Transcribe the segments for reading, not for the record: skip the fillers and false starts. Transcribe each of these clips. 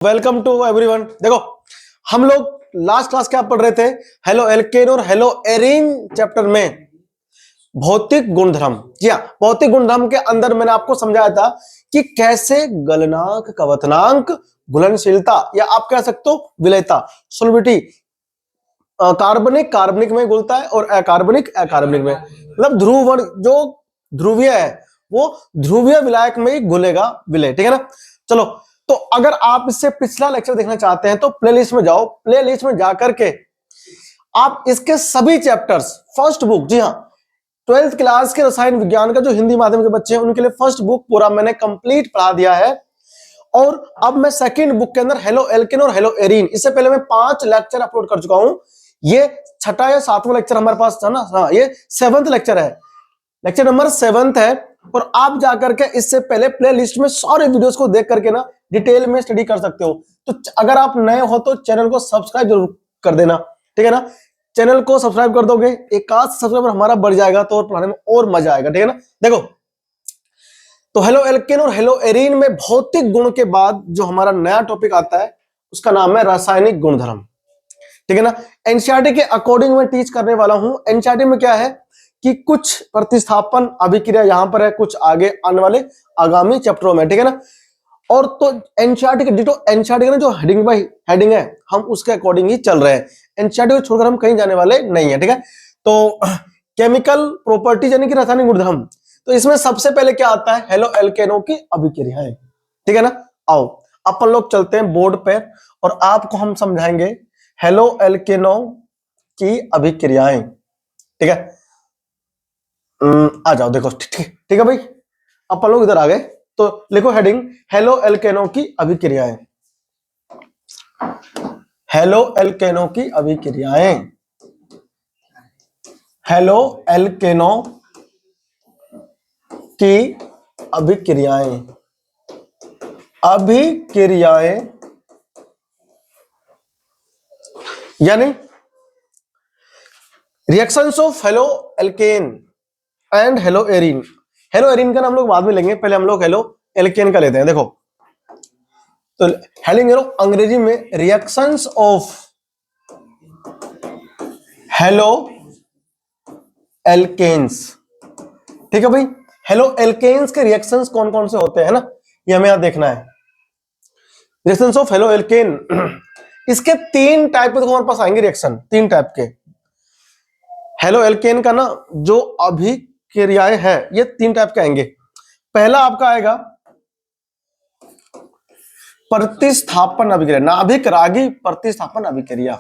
Welcome to everyone. देखो हम लोग लास्ट क्लास क्या पढ़ रहे थे, हेलो एल्केन और हेलो एरीन चैप्टर में भौतिक गुणधर्म। जी हाँ, भौतिक गुणधर्म के अंदर मैंने आपको समझाया था कि कैसे गलनांक, कवथनांक, घुलनशीलता या आप कह सकते हो विलयता, सोलिबिलिटी, कार्बनिक कार्बनिक में घुलता है और अकार्बनिक अकार्बनिक में, मतलब ध्रुवण जो ध्रुवीय है वो ध्रुवीय विलायक में ही घुलेगा विलय। ठीक है ना। चलो, तो अगर आप इससे पिछला लेक्चर देखना चाहते हैं तो प्लेलिस्ट में जाओ, प्लेलिस्ट में जाकर के आप इसके सभी चैप्टर्स, फर्स्ट बुक, जी हाँ 12th क्लास के रसायन विज्ञान का जो हिंदी माध्यम के बच्चे हैं उनके लिए फर्स्ट बुक पूरा मैंने कंप्लीट पढ़ा दिया है। और अब मैं सेकंड बुक के अंदर हेलो एल्केन और हेलो एरीन, इससे पहले मैं 5 लेक्चर अपलोड कर चुका हूं। ये छठा या 7वां लेक्चर हमारे पास था ना, हाँ ये 7th लेक्चर है, लेक्चर नंबर 7 है। और आप जाकर के इससे पहले प्ले लिस्ट में सारे वीडियोस को देख करके ना डिटेल में स्टडी कर सकते हो। तो अगर आप नए हो तो चैनल को सब्सक्राइब जरूर कर देना, ठीक है ना। चैनल को सब्सक्राइब कर दोगे, एक आध सब्सक्राइबर हमारा बढ़ जाएगा तो और पढ़ाने में और मजा आएगा, ठीक है ना। देखो, तो हेलो एल्केन और हेलो एरीन में भौतिक गुण के बाद जो हमारा नया टॉपिक आता है उसका नाम है रासायनिक गुणधर्म, ठीक है ना। एनसीईआरटी के अकॉर्डिंग मैं टीच करने वाला हूं। एनसीईआरटी में क्या है कि कुछ प्रतिस्थापन अभिक्रिया यहां पर है, कुछ आगे आने वाले आगामी चैप्टरों में, ठीक है ना। और तो एनसीईआरटी के डिटो, एनसीईआरटी का जो हेडिंग बाय हेडिंग है हम उसके अकॉर्डिंग ही चल रहे हैं। एनसीईआरटी को छोड़कर हम कहीं जाने वाले नहीं है, ठीक है। तो केमिकल प्रॉपर्टीज यानी कि रासायनिक गुणधर्म, तो इसमें सबसे पहले क्या आता है, हेलो एल्केनों की अभिक्रियाएं, ठीक है ना। आओ अपन लोग चलते हैं बोर्ड पे और आपको हम समझाएंगे हेलो एल्केनों की अभिक्रियाएं, ठीक है। आ जाओ, देखो ठीक है भाई, अपन लोग इधर आ गए तो लिखो हेडिंग हेलो एल्केनों की अभिक्रियाएं, हेलो एल्केनों की अभिक्रियाएं, हेलो एल्केनों की अभिक्रियाएं, अभिक्रियाएं यानी reactions of halo alkane and hello arene. Hello arene का नाम लोग बाद में लेंगे, पहले हम लोग हेलो एल्केन का लेते हैं। देखो, तो हेलिंग अंग्रेजी में रिएक्शंस ऑफ हेलो एल्केन्स, ठीक है भाई। हेलो एल्केन्स के रिएक्शंस कौन कौन से होते हैं ना, ये हमें यहां देखना है। रिएक्शंस ऑफ हेलो एल्केन, इसके 3 टाइप के हमारे पास आएंगे रिएक्शन, 3 टाइप के। हेलो एल्केन का ना जो अभिक्रियाएं है ये 3 टाइप के आएंगे। पहला आपका आएगा प्रतिस्थापन अभिक्रिया, नाभिक रागी प्रतिस्थापन अभिक्रिया,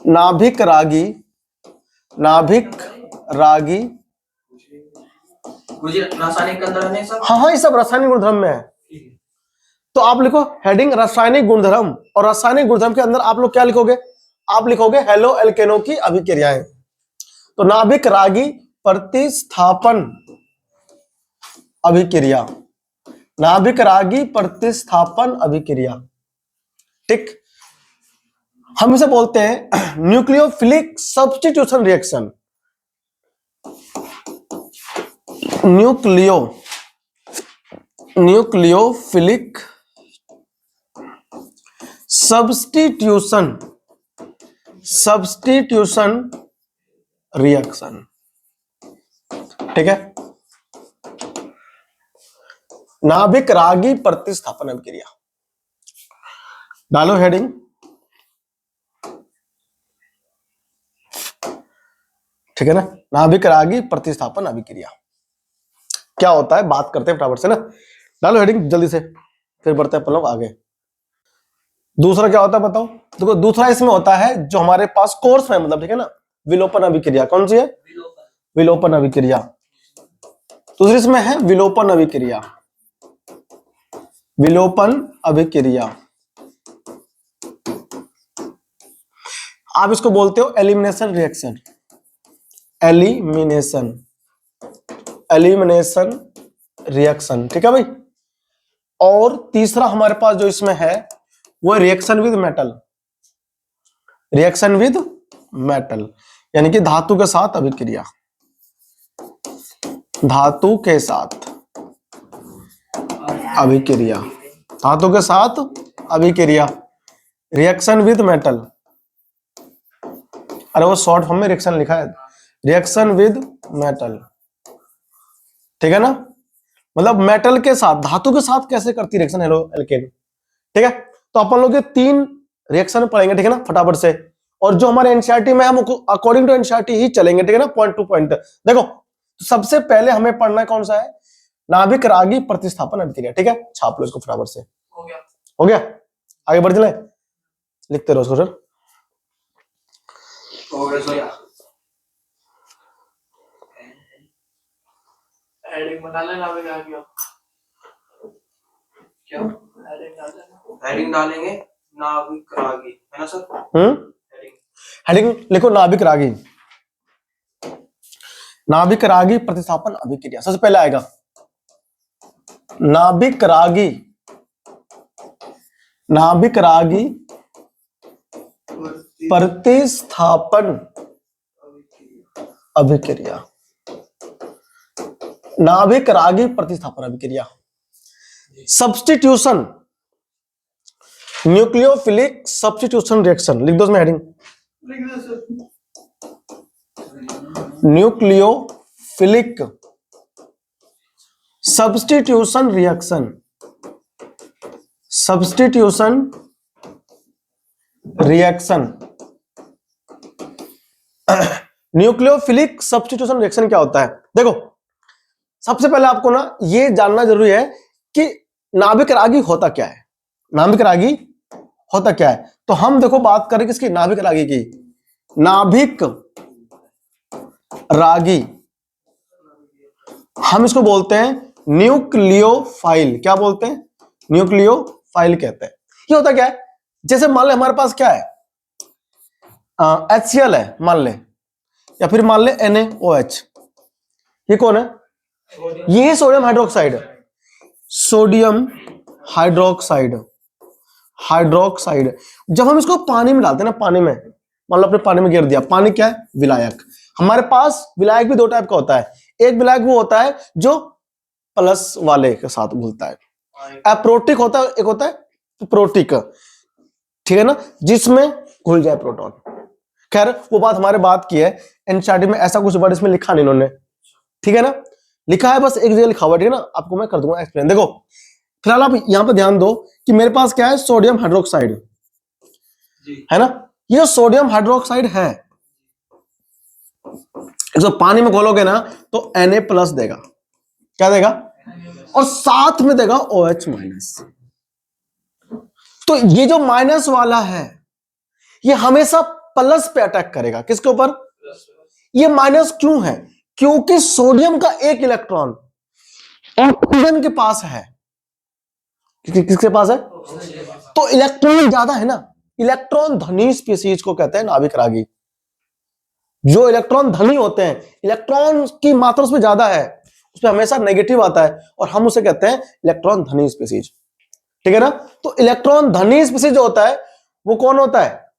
नाभिक रागी, नाभिक रागी, रासायनिक गुणधर्म है सब। हाँ ये सब रासायनिक गुणधर्म में है। तो आप लिखो हेडिंग रासायनिक गुणधर्म, और रासायनिक गुणधर्म के अंदर आप लोग क्या लिखोगे, आप लिखोगे हेलो एल्केनों की अभिक्रियाएं। तो नाभिक रागी प्रतिस्थापन अभिक्रिया, नाभिक रागी प्रतिस्थापन अभिक्रिया, ठीक। हम इसे बोलते हैं nucleophilic substitution reaction, nucleophilic substitution reaction, ठीक है। नाभिक रागी प्रतिस्थापन अभिक्रिया, डालो हेडिंग, ठीक है ना। नाभिक रागी प्रतिस्थापन अभिक्रिया क्या होता है, बात करते हैं फटाफट से ना। डालो हेडिंग जल्दी से, फिर बढ़ते हैं अपन लोग आगे। दूसरा क्या होता है बताओ। देखो दूसरा इसमें होता है जो हमारे पास कोर्स में, मतलब ठीक है ना, विलोपन अभिक्रिया। कौन सी है, विलोपन अभिक्रिया। दूसरी इसमें है विलोपन अभिक्रिया, विलोपन अभिक्रिया। आप इसको बोलते हो एलिमिनेशन रिएक्शन, एलिमिनेशन रिएक्शन, ठीक है भाई। और तीसरा हमारे पास जो इसमें है वो reaction with metal, reaction with metal यानी कि धातु के साथ अभिक्रिया, धातु के साथ अभिक्रिया, धातु के साथ अभिक्रिया, रिएक्शन विद मेटल। अरे वो शॉर्ट फॉर्म में रिएक्शन लिखा है, रिएक्शन विद मेटल, ठीक है ना। मतलब मेटल के साथ, धातु के साथ कैसे करती रिएक्शन हेलो एल्केन, ठीक है। तो अपन लोग ये 3 रिएक्शन पढ़ेंगे, ठीक है ना, फटाफट से। और जो हमारे एनसीईआरटी में हम अकॉर्डिंग टू एनसीईआरटी ही चलेंगे, ठीक है ना, पॉइंट टू पॉइंट। देखो सबसे पहले हमें पढ़ना कौन सा है, नाभिक रागी प्रतिस्थापन अभिक्रिया, ठीक है। छाप लो इसको फटाफट से। हो गया। हो गया, आगे बढ़ चले, लिखते रहो उसको सर। हो गया सर। हेडिंग बना लेना, अभी आ गया क्या हेडिंग डाल देना। हेडिंग डालेंगे नाभिक रागी, है ना सर। हेडिंग हेडिंग लिखो नाभिक रागी, नाभिक रागी प्रतिस्थापन अभिक्रिया। सबसे पहले आएगा नाभिक रागी, नाभिक रागी प्रतिस्थापन अभिक्रिया, नाभिक रागी प्रतिस्थापन अभिक्रिया। सब्स्टिट्यूशन, न्यूक्लियोफिलिक सब्स्टिट्यूशन रिएक्शन, लिख दो उसमें हेडिंग, लिख दो sir. Nucleophilic substitution reaction, substitution reaction. Nucleophilic substitution reaction क्या होता है, देखो सबसे पहले आपको ना ये जानना जरूरी है कि नाभिक रागी होता क्या है, नाभिक रागी होता क्या है। तो हम देखो बात करें किसकी, नाभिक रागी की। नाभिक रागी हम इसको बोलते हैं न्यूक्लियोफाइल, क्या बोलते हैं, न्यूक्लियोफाइल कहते हैं। ये होता क्या है, जैसे मान ले हमारे पास क्या है, HCl है मान ले, या फिर मान ले NaOH, ये कौन है, ये है sodium hydroxide, sodium hydroxide, hydroxide. जब हम इसको पानी में डालते हैं ना, पानी में, मान लो अपने पानी में गिर दिया, पानी क्या है, विलायक। हमारे पास विलायक भी 2 टाइप का होता है, एक विलायक वो होता है जो प्लस वाले के साथ घुलता है, अप्रोटिक होता है, एक होता है प्रोटिक, ठीक है ना, जिसमें घुल जाए प्रोटॉन। खैर वो बात हमारे बात की है, एनसीईआरटी में ऐसा कुछ वर्ड इसमें लिखा नहीं इन्होंने, ठीक है ना, लिखा है बस एक जगह लिखा हुआ, ठीक है ना, आपको मैं कर दूंगा एक्सप्लेन। देखो फिलहाल आप यहां पर ध्यान दो कि मेरे पास क्या है, सोडियम हाइड्रोक्साइड, है ना। ये सोडियम हाइड्रोक्साइड है, इसको पानी में घोलोगे ना तो Na+ देगा, क्या देगा, और साथ में देगा OH-। तो ये जो माइनस वाला है ये हमेशा प्लस पे अटैक करेगा, किसके ऊपर, ये माइनस क्यों है, क्योंकि सोडियम का एक इलेक्ट्रॉन ऑक्सीजन के पास है, किसके पास है, तो इलेक्ट्रॉन ज्यादा है ना, इलेक्ट्रॉन धनी स्पीसीज को कहते हैं नाभिक रागी। जो इलेक्ट्रॉन धनी होते हैं, इलेक्ट्रॉन की मात्रा उसमें ज्यादा है, उसमें हमेशा नेगेटिव आता है, और हम उसे कहते हैं इलेक्ट्रॉन धनी स्पीसीज, ठीक है ना। तो इलेक्ट्रॉन धनी स्पीसीज जो होता है वो कौन होता है,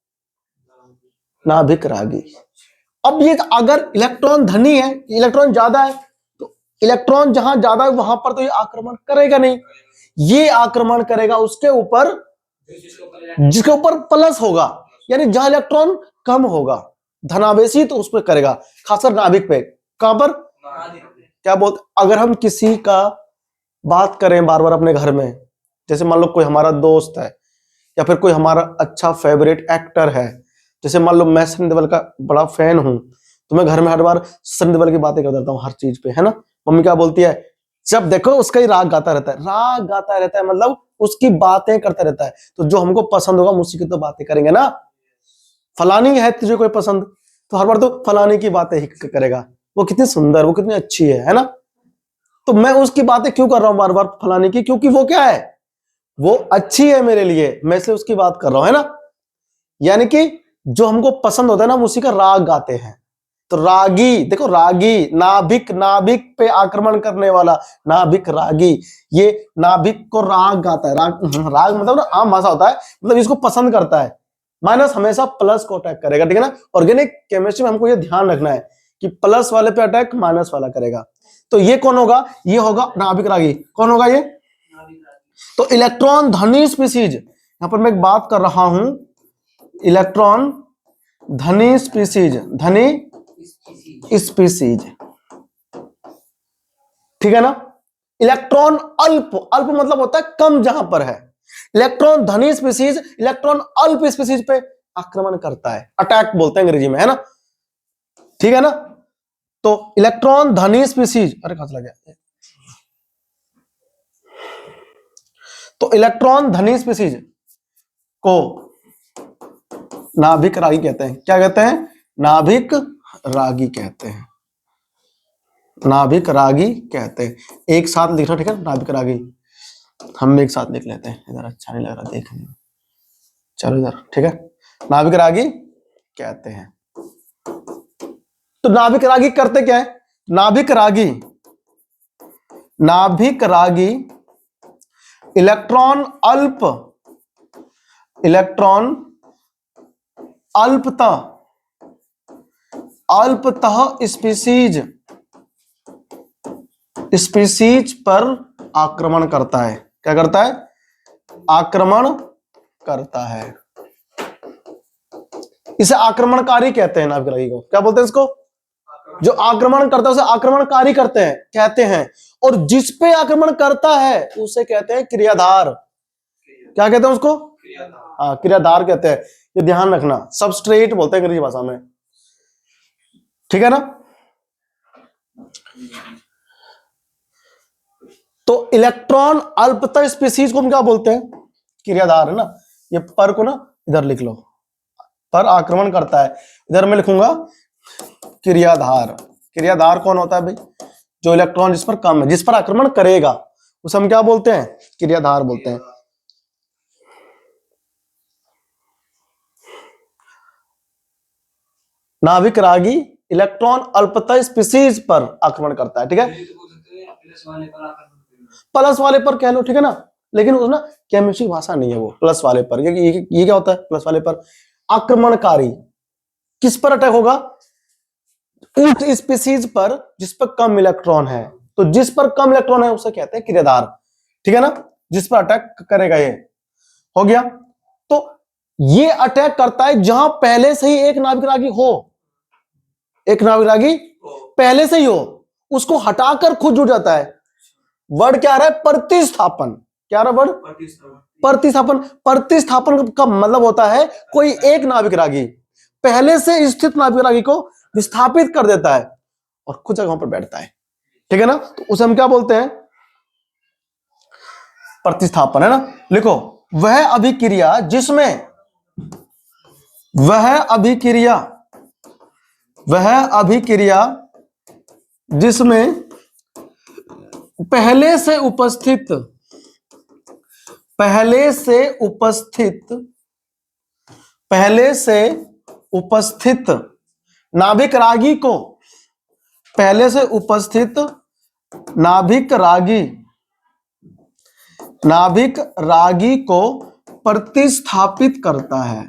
नाभिक रागी। अब ये अगर इलेक्ट्रॉन धनी है, इलेक्ट्रॉन ज्यादा है, तो इलेक्ट्रॉन जहां ज्यादा है वहां पर तो ये आक्रमण करेगा नहीं, ये आक्रमण करेगा उसके ऊपर जिसके ऊपर प्लस होगा, यानी जहां इलेक्ट्रॉन कम होगा धनावेशी, तो उस पर करेगा, खासकर नाभिक पे। कहां पर, क्या बोलते, अगर हम किसी का बात करें बार बार अपने घर में, जैसे मान लो कोई हमारा दोस्त है, या फिर कोई हमारा अच्छा फेवरेट एक्टर है, जैसे मान लो मैं सनी देओल का बड़ा फैन हूं, तो मैं घर में हर बार सनी देओल की बातें कर देता हूँ हर चीज पे, है ना। मम्मी क्या बोलती है, जब देखो उसका ही राग गाता रहता है, राग गाता रहता है मतलब उसकी बातें करता रहता है, तो जो हमको पसंद होगा उसी की तो बातें करेंगे ना। फलानी है तुझे कोई पसंद, तो हर बार तो फलानी की बातें ही करेगा, वो कितनी सुंदर, वो कितनी अच्छी है ना। तो मैं उसकी बातें क्यों कर रहा हूं बार बार फलानी की, क्योंकि वो क्या है, वो अच्छी है मेरे लिए, मैं इसलिए उसकी बात कर रहा हूं, है ना। यानी कि जो हमको पसंद होता है ना, हम उसी का राग गाते हैं। तो रागी, देखो रागी, नाभिक, नाभिक पे आक्रमण करने वाला नाभिक रागी, ये नाभिक को राग गाता है। राग मतलब ना आम भाषा होता है, मतलब इसको पसंद करता है। माइनस हमेशा प्लस को अटैक करेगा, ठीक है ना। ऑर्गेनिक केमिस्ट्री में हमको ये ध्यान रखना है कि प्लस वाले पे अटैक माइनस वाला करेगा। तो ये कौन होगा, ये होगा नाभिक रागी। कौन होगा ये, तो इलेक्ट्रॉन धनी स्पीसीज, यहां पर मैं एक बात कर रहा हूं, इलेक्ट्रॉन धनी स्पीसीज, धनी स्पीसीज, ठीक है ना। इलेक्ट्रॉन अल्प, अल्प मतलब होता है कम जहां पर है। इलेक्ट्रॉन धनी स्पीसीज इलेक्ट्रॉन अल्प स्पीसीज पे आक्रमण करता है, अटैक बोलते हैं अंग्रेजी में, है ना, ठीक है ना। तो इलेक्ट्रॉन धनी स्पीसीज, अरे कहां चला गया, तो इलेक्ट्रॉन धनी स्पीसीज को नाभिक रागी कहते हैं। क्या कहते हैं? नाभिक रागी कहते हैं, नाभिक रागी कहते हैं। एक साथ लिखना, ठीक है, नाभिक रागी हम एक साथ लिख लेते हैं, इधर अच्छा नहीं लग रहा देखने में, चलो इधर, ठीक है, नाभिक रागी कहते हैं। तो नाभिक रागी करते क्या है? नाभिक रागी, नाभिक रागी इलेक्ट्रॉन अल्प, इलेक्ट्रॉन अल्पतः, अल्पतः स्पीसीज, स्पीसीज पर आक्रमण करता है। क्या करता है? आक्रमण करता है। इसे आक्रमणकारी कहते हैं, नाभिक रागी को क्या बोलते हैं? इसको जो आक्रमण करता है उसे आक्रमणकारी करते हैं, कहते हैं। और जिस पे आक्रमण करता है उसे कहते हैं क्रियाधार। क्या कहते हैं उसको? हाँ, क्रियाधार कहते हैं। ये ध्यान रखना, सबस्ट्रेट बोलते हैं अंग्रेजी भाषा में, ठीक है ना। तो इलेक्ट्रॉन अल्पतः स्पीसीज को हम क्या बोलते हैं? क्रियाधार, है ना। ये पर को ना इधर लिख लो, पर आक्रमण करता है, इधर मैं लिखूंगा क्रियाधार। क्रियाधार कौन होता है भाई? जो इलेक्ट्रॉन जिस पर कम है, जिस पर आक्रमण करेगा उसे हम क्या बोलते हैं? क्रियाधार बोलते हैं। नाभिक रागी इलेक्ट्रॉन अल्पतः स्पीसीज पर आक्रमण करता है, ठीक है। प्लस वाले पर कह लो, ठीक है ना, लेकिन उस ना केमिस्ट्री भाषा नहीं है वो प्लस वाले पर। ये क्या होता है प्लस वाले पर? आक्रमणकारी। किस पर अटैक होगा? उस स्पीसीज पर जिस पर कम इलेक्ट्रॉन है। तो जिस पर कम इलेक्ट्रॉन है उसे कहते हैं क्रियाधार, ठीक है ना, जिस पर अटैक करेगा। ये हो गया। तो ये अटैक करता है जहां पहले से ही एक नाभिक रागी हो, एक नाभिक रागी पहले से ही हो, उसको हटाकर खुद जुड़ जाता है। वर्ड क्या आ रहा है? प्रतिस्थापन। क्या आ रहा है वर्ड? प्रतिस्थापन। प्रतिस्थापन का मतलब होता है कोई एक नाभिक रागी पहले से स्थित नाभिक रागी को विस्थापित कर देता है और कुछ जगहों पर बैठता है, ठीक है ना। तो उसे हम क्या बोलते हैं? प्रतिस्थापन, है ना। लिखो, वह अभिक्रिया जिसमें, वह अभिक्रिया, वह अभिक्रिया जिसमें पहले से उपस्थित, पहले से उपस्थित, पहले से उपस्थित नाभिक रागी को, पहले से उपस्थित नाभिक रागी, नाभिक रागी को प्रतिस्थापित करता है।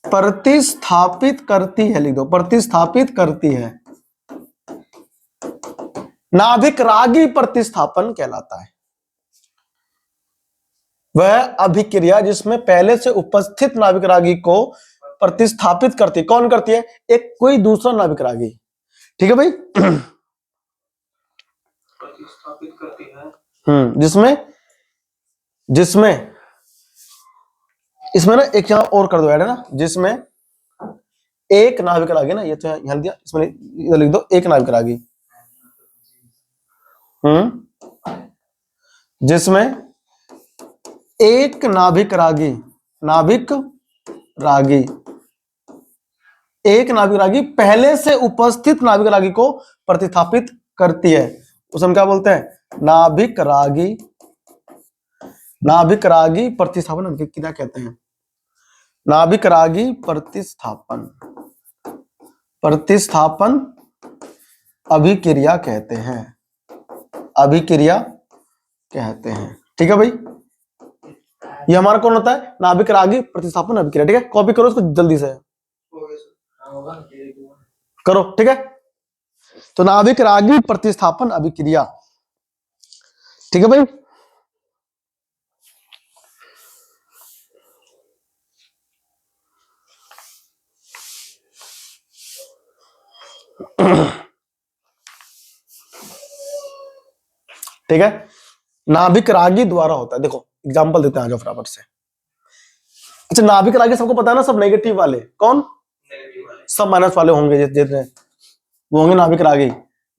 प्रतिस्थापित करती है, लिख दो, प्रतिस्थापित करती है। नाभिक रागी प्रतिस्थापन कहलाता है। वह अभिक्रिया जिसमें पहले से उपस्थित नाभिक रागी को प्रतिस्थापित करती, कौन करती है? एक कोई दूसरा नाभिक रागी, ठीक है भाई। प्रतिस्थापित करती है। जिसमें इसमें ना एक यहां और कर दो ऐड, है ना, जिसमें एक नाभिक रागी, ना ये तो यहां दिया, इसमें इधर लिख दो एक नाभिक रागी। जिसमें एक नाभिक रागी, नाभिक रागी, एक नाभिक रागी पहले से उपस्थित नाभिक रागी को प्रतिस्थापित करती है, उसे हम क्या बोलते हैं? नाभिक रागी, नाभिक रागी प्रतिस्थापन क्या कहते हैं? नाभिक रागी प्रतिस्थापन, प्रतिस्थापन अभिक्रिया कहते हैं, अभिक्रिया कहते हैं, ठीक है भाई। ये हमारा कौन होता है? नाभिक रागी प्रतिस्थापन अभिक्रिया, ठीक है। कॉपी करो इसको जल्दी से, करो, ठीक है। तो नाभिक रागी प्रतिस्थापन अभिक्रिया, ठीक है भाई। ठीक है, नाभिक रागी द्वारा होता है। देखो एग्जांपल देते हैं, आ जाओ फटाफट से। अच्छा, नाभिक रागी सबको पता है ना, सब नेगेटिव वाले। कौन? नेगेटिव वाले। सब माइनस वाले होंगे जितने वो होंगे नाभिक रागी।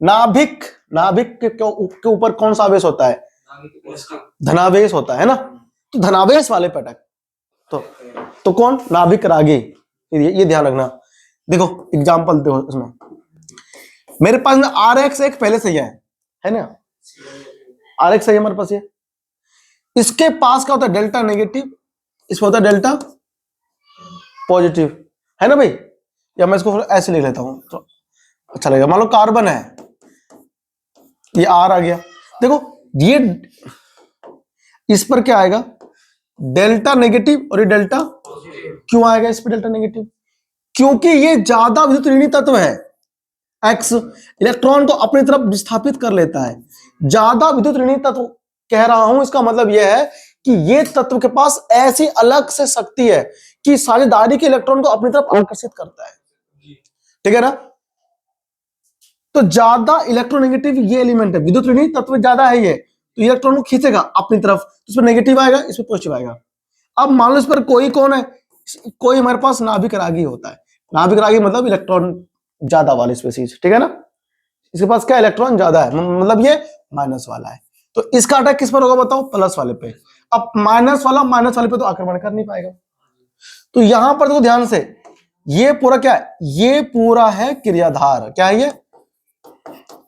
नाभिक नाभिक के ऊपर कौन सा आवेश होता है? पॉजिटिव। धनावेश होता है ना, तो धनावेश वाले पे अटक। तो कौन? नाभिक रागी। ये ध्यान रखना। देखो एग्जांपल दो इसमें। मेरे पास में RX एक पहले से ही है ना, RX है हमारे पास। ये इसके पास क्या होता है? डेल्टा नेगेटिव, इसमें होता है डेल्टा पॉजिटिव, है ना भाई। या मैं इसको ऐसे लिख लेता हूं तो अच्छा लगेगा। मान लो कार्बन है, ये R आ गया। देखो ये इस पर क्या आएगा? डेल्टा नेगेटिव, और ये डेल्टा क्यों आएगा इस पर डेल्टा नेगेटिव? क्योंकि ये ज्यादा विद्युत ऋणी तत्व है। X इलेक्ट्रॉन को अपनी तरफ विस्थापित कर लेता है। ज्यादा विद्युत ऋणी तत्व कह रहा हूं, इसका मतलब यह है कि ये तत्व के पास ऐसी अलग से शक्ति है कि साझेदारी के इलेक्ट्रॉन को अपनी तरफ आकर्षित करता है। ठीक है ना? तो ज्यादा इलेक्ट्रोनेगेटिव ये एलिमेंट है, विद्युत ऋणी तत्व ज्यादा है ये, तो इलेक्ट्रॉन को खींचेगा अपनी तरफ, तो इसमें नेगेटिव आएगा, इसमें पॉजिटिव आएगा। अब मान लो इस पर कोई कौन है? कोई हमारे पास नाभिक रागी होता है। नाभिक रागी मतलब इलेक्ट्रॉन ज्यादा वाली स्पीशीज। ठीक है ना? इसके पास क्या इलेक्ट्रॉन ज्यादा है, मतलब ये माइनस वाला है। तो इसका अटैक किस पर होगा बताओ? प्लस वाले पे। अब माइनस वाले पे तो आक्रमण कर नहीं पाएगा। तो यहां पर देखो ध्यान से, ये पूरा क्या है? ये पूरा है क्रियाधार। क्या है ये?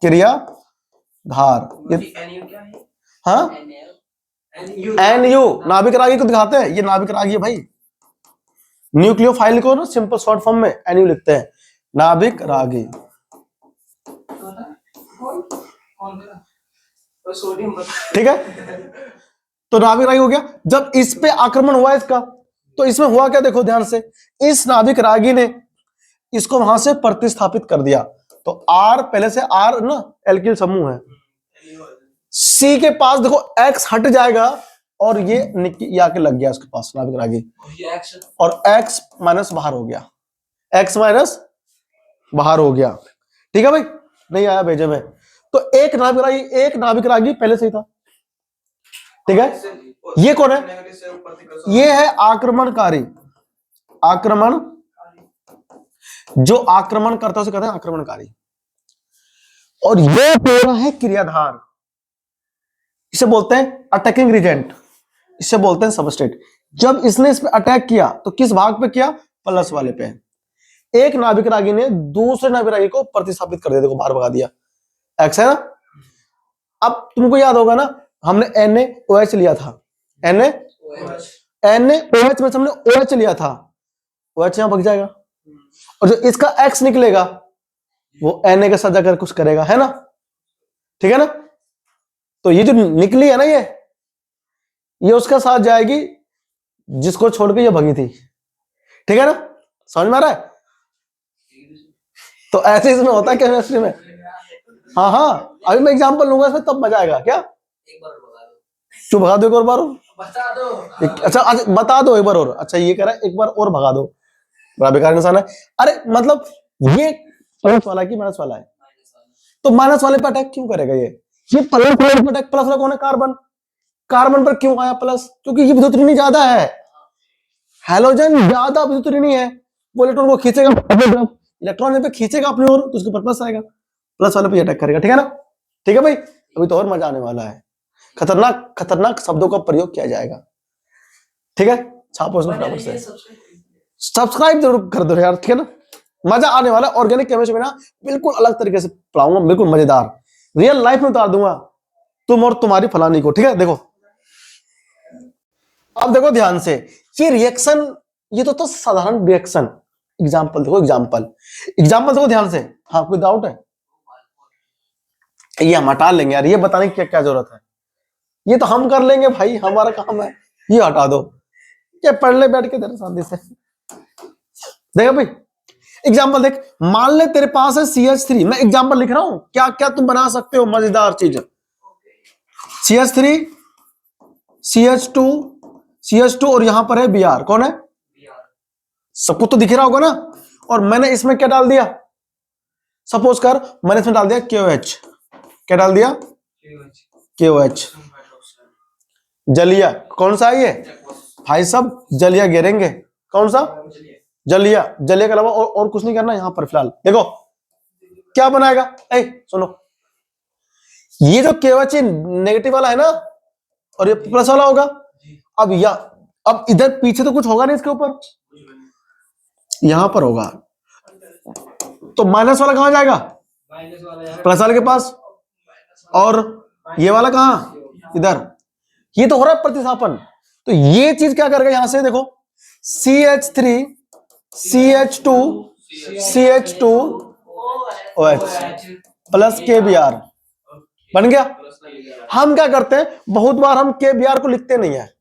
क्रियाधार। NU क्या है? हाँ, NU नाभिक रागी को दिखाते हैं। ये नाभिक रागी है भाई। न्यूक्लियोफाइल को ना सिंपल शॉर्ट फॉर्म में NU लिखते हैं, नाभिक रागी। सोडियम। ठीक है, तो नाभिक रागी हो गया। जब इस पे आक्रमण हुआ इसका, तो इसमें हुआ क्या? देखो ध्यान से, इस नाभिक रागी ने इसको वहां से प्रतिस्थापित कर दिया। तो R पहले से R ना एल्किल समूह है। C के पास देखो X हट जाएगा और ये आके लग गया उसके पास नाभिक रागी, और X माइनस बाहर हो गया। X माइनस बाहर हो गया। ठीक है भाई, नहीं आया भेजे में। तो एक नाभिक रागी पहले से ही था। ठीक है, ये कौन है? ये है आक्रमणकारी। आक्रमण, जो आक्रमण करता है उसे कहते हैं आक्रमणकारी। और ये पूरा है क्रियाधार, इसे बोलते हैं अटैकिंग रिजेंट, इसे बोलते हैं सबस्ट्रेट। जब इसने इस पे अटैक किया तो किस भाग पे किया? प्लस वाले पे। एक नाभिक रागी ने दूसरे नाभिक रागी को प्रतिस्थापित कर दिया, देखो बाहर भगा दिया। X है ना। अब तुमको याद होगा ना, हमने NaOH लिया था, NaOH में से हमने OH लिया था, OH यहां भग जाएगा, और जो इसका X निकलेगा वो Na के साथ जाकर कुछ करेगा, है ना। ठीक है ना। तो ये जो निकली है ना, ये उसके साथ जाएगी जिसको छोड़ के ये भगी थी। ठीक है ना, समझ में आ रहा है? तो ऐसे इसमें होता है केमिस्ट्री में। हाँ हाँ, अभी मैं एग्जांपल लूंगा इसमें, तब मजा आएगा। क्या? क्यों भगा दो एक और बार और? अच्छा बता दो एक बार और। अच्छा ये कह रहा है एक बार और भगा दो, बड़ा बेकार इंसान है। अरे मतलब ये प्लस वाला की माइनस वाला है, तो माइनस वाले पे अटैक क्यों करेगा? ये प्लस वाले पे अटैक, प्लस वाला कौन है? कार्बन। कार्बन पर क्यों आया प्लस? क्योंकि ये विद्युत ऋणी ज्यादा है। हैलोजन ज्यादा विद्युत ऋणी है, वो इलेक्ट्रॉन को खींचेगा अपनी तरफ, इलेक्ट्रॉन जब खींचेगा अपनी ओर तो उसके ऊपर प्लस आएगा, प्लस वाले पे अटैक करेगा। ठीक है ना। ठीक है भाई, अभी तो और मजा आने वाला है। खतरनाक खतरनाक शब्दों का प्रयोग किया जाएगा। ठीक है, छापो उसको फटाफट से, सब्सक्राइब जरूर कर दो यार। ठीक है ना, मजा आने वाला। ऑर्गेनिक केमिस्ट्री में ना बिल्कुल अलग तरीके से पढ़ाऊंगा, बिल्कुल मजेदार, रियल लाइफ में उतार दूंगा तुम और तुम्हारी फलानी को। ठीक है, देखो अब देखो ध्यान से, ये रिएक्शन, ये तो साधारण रिएक्शन। एग्जाम्पल देखो, एग्जाम्पल देखो ध्यान से। हाँ कोई डाउट है? ये हम हटा लेंगे यार, ये बताने की क्या क्या जरूरत है, ये तो हम कर लेंगे भाई, हमारा काम है। ये हटा दो, ये पढ़ ले बैठ के तेरे शांति से। देखो भाई एग्जाम्पल देख, मान ले तेरे पास है CH3, मैं एग्जाम्पल लिख रहा हूं, क्या क्या तुम बना सकते हो मजेदार चीज। CH3 CH2 CH2 और यहां पर है Br। कौन है? सबको तो दिख रहा होगा ना। और मैंने इसमें क्या डाल दिया? सपोज कर मैंने इसमें डाल दिया KOH। क्या डाल दिया? KOH। जलिया। कौन सा है ये भाई? सब जलिया गिरेंगे। कौन सा? जलिया। जलिया के अलावा और कुछ नहीं करना यहां पर फिलहाल। देखो क्या बनाएगा। सुनो, ये जो KOH नेगेटिव वाला है ना, और ये प्लस वाला होगा। अब इधर पीछे तो कुछ होगा नहीं इसके ऊपर, यहां पर होगा। तो माइनस वाला कहां जाएगा? प्लस वाले के पास। और ये वाला कहां? इधर। ये तो हो रहा है प्रतिस्थापन। तो ये चीज क्या करेगा यहां से? देखो CH3 CH2 CH2 OH plus KBr बन गया। हम क्या करते हैं, बहुत बार हम KBr को लिखते नहीं है।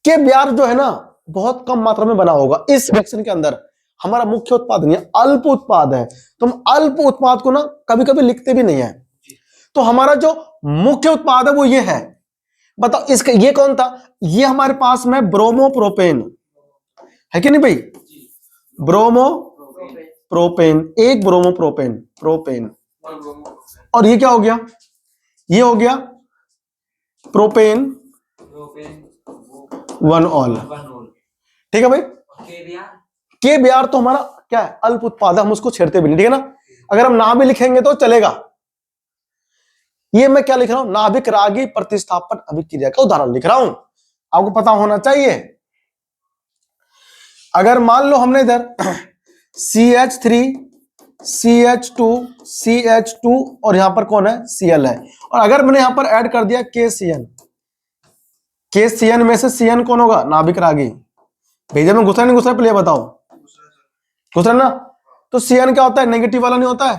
KBr जो है ना बहुत कम मात्रा में बना होगा इस रिएक्शन के अंदर। हमारा मुख्य उत्पाद नहीं है, अल्प उत्पाद है। तो हम अल्प उत्पाद को ना कभी कभी लिखते भी नहीं है। तो हमारा जो मुख्य उत्पाद है वो ये है। बताओ इसका ये कौन था? ये हमारे पास में ब्रोमोप्रोपेन है कि नहीं भाई? ब्रोमोप्रोपेन, एक ब्रोमोप्रोपेन प्रोपेन। और ये क्या हो गया? ये हो गया प्रोपेन 1 ऑल। ठीक है भाई। KBr तो हमारा क्या है? अल्प उत्पाद है, हम उसको छेड़ते भी नहीं। ठीक है ना। अगर हम ना भी लिखेंगे तो चलेगा। ये मैं क्या लिख रहा हूं? नाभिक रागी प्रतिस्थापन अभिक्रिया का उदाहरण लिख रहा हूं। आपको पता होना चाहिए। अगर मान लो हमने इधर CH3 CH2 CH2 और यहां पर कौन है? Cl है। और अगर मैंने यहां पर ऐड कर दिया KCN में से CN कौन होगा? नाभिक रागी। भेजे में घुसा नहीं घुसा? पहले बताओ। घुस रहा ना। तो CN क्या होता है? नेगेटिव वाला नहीं होता है?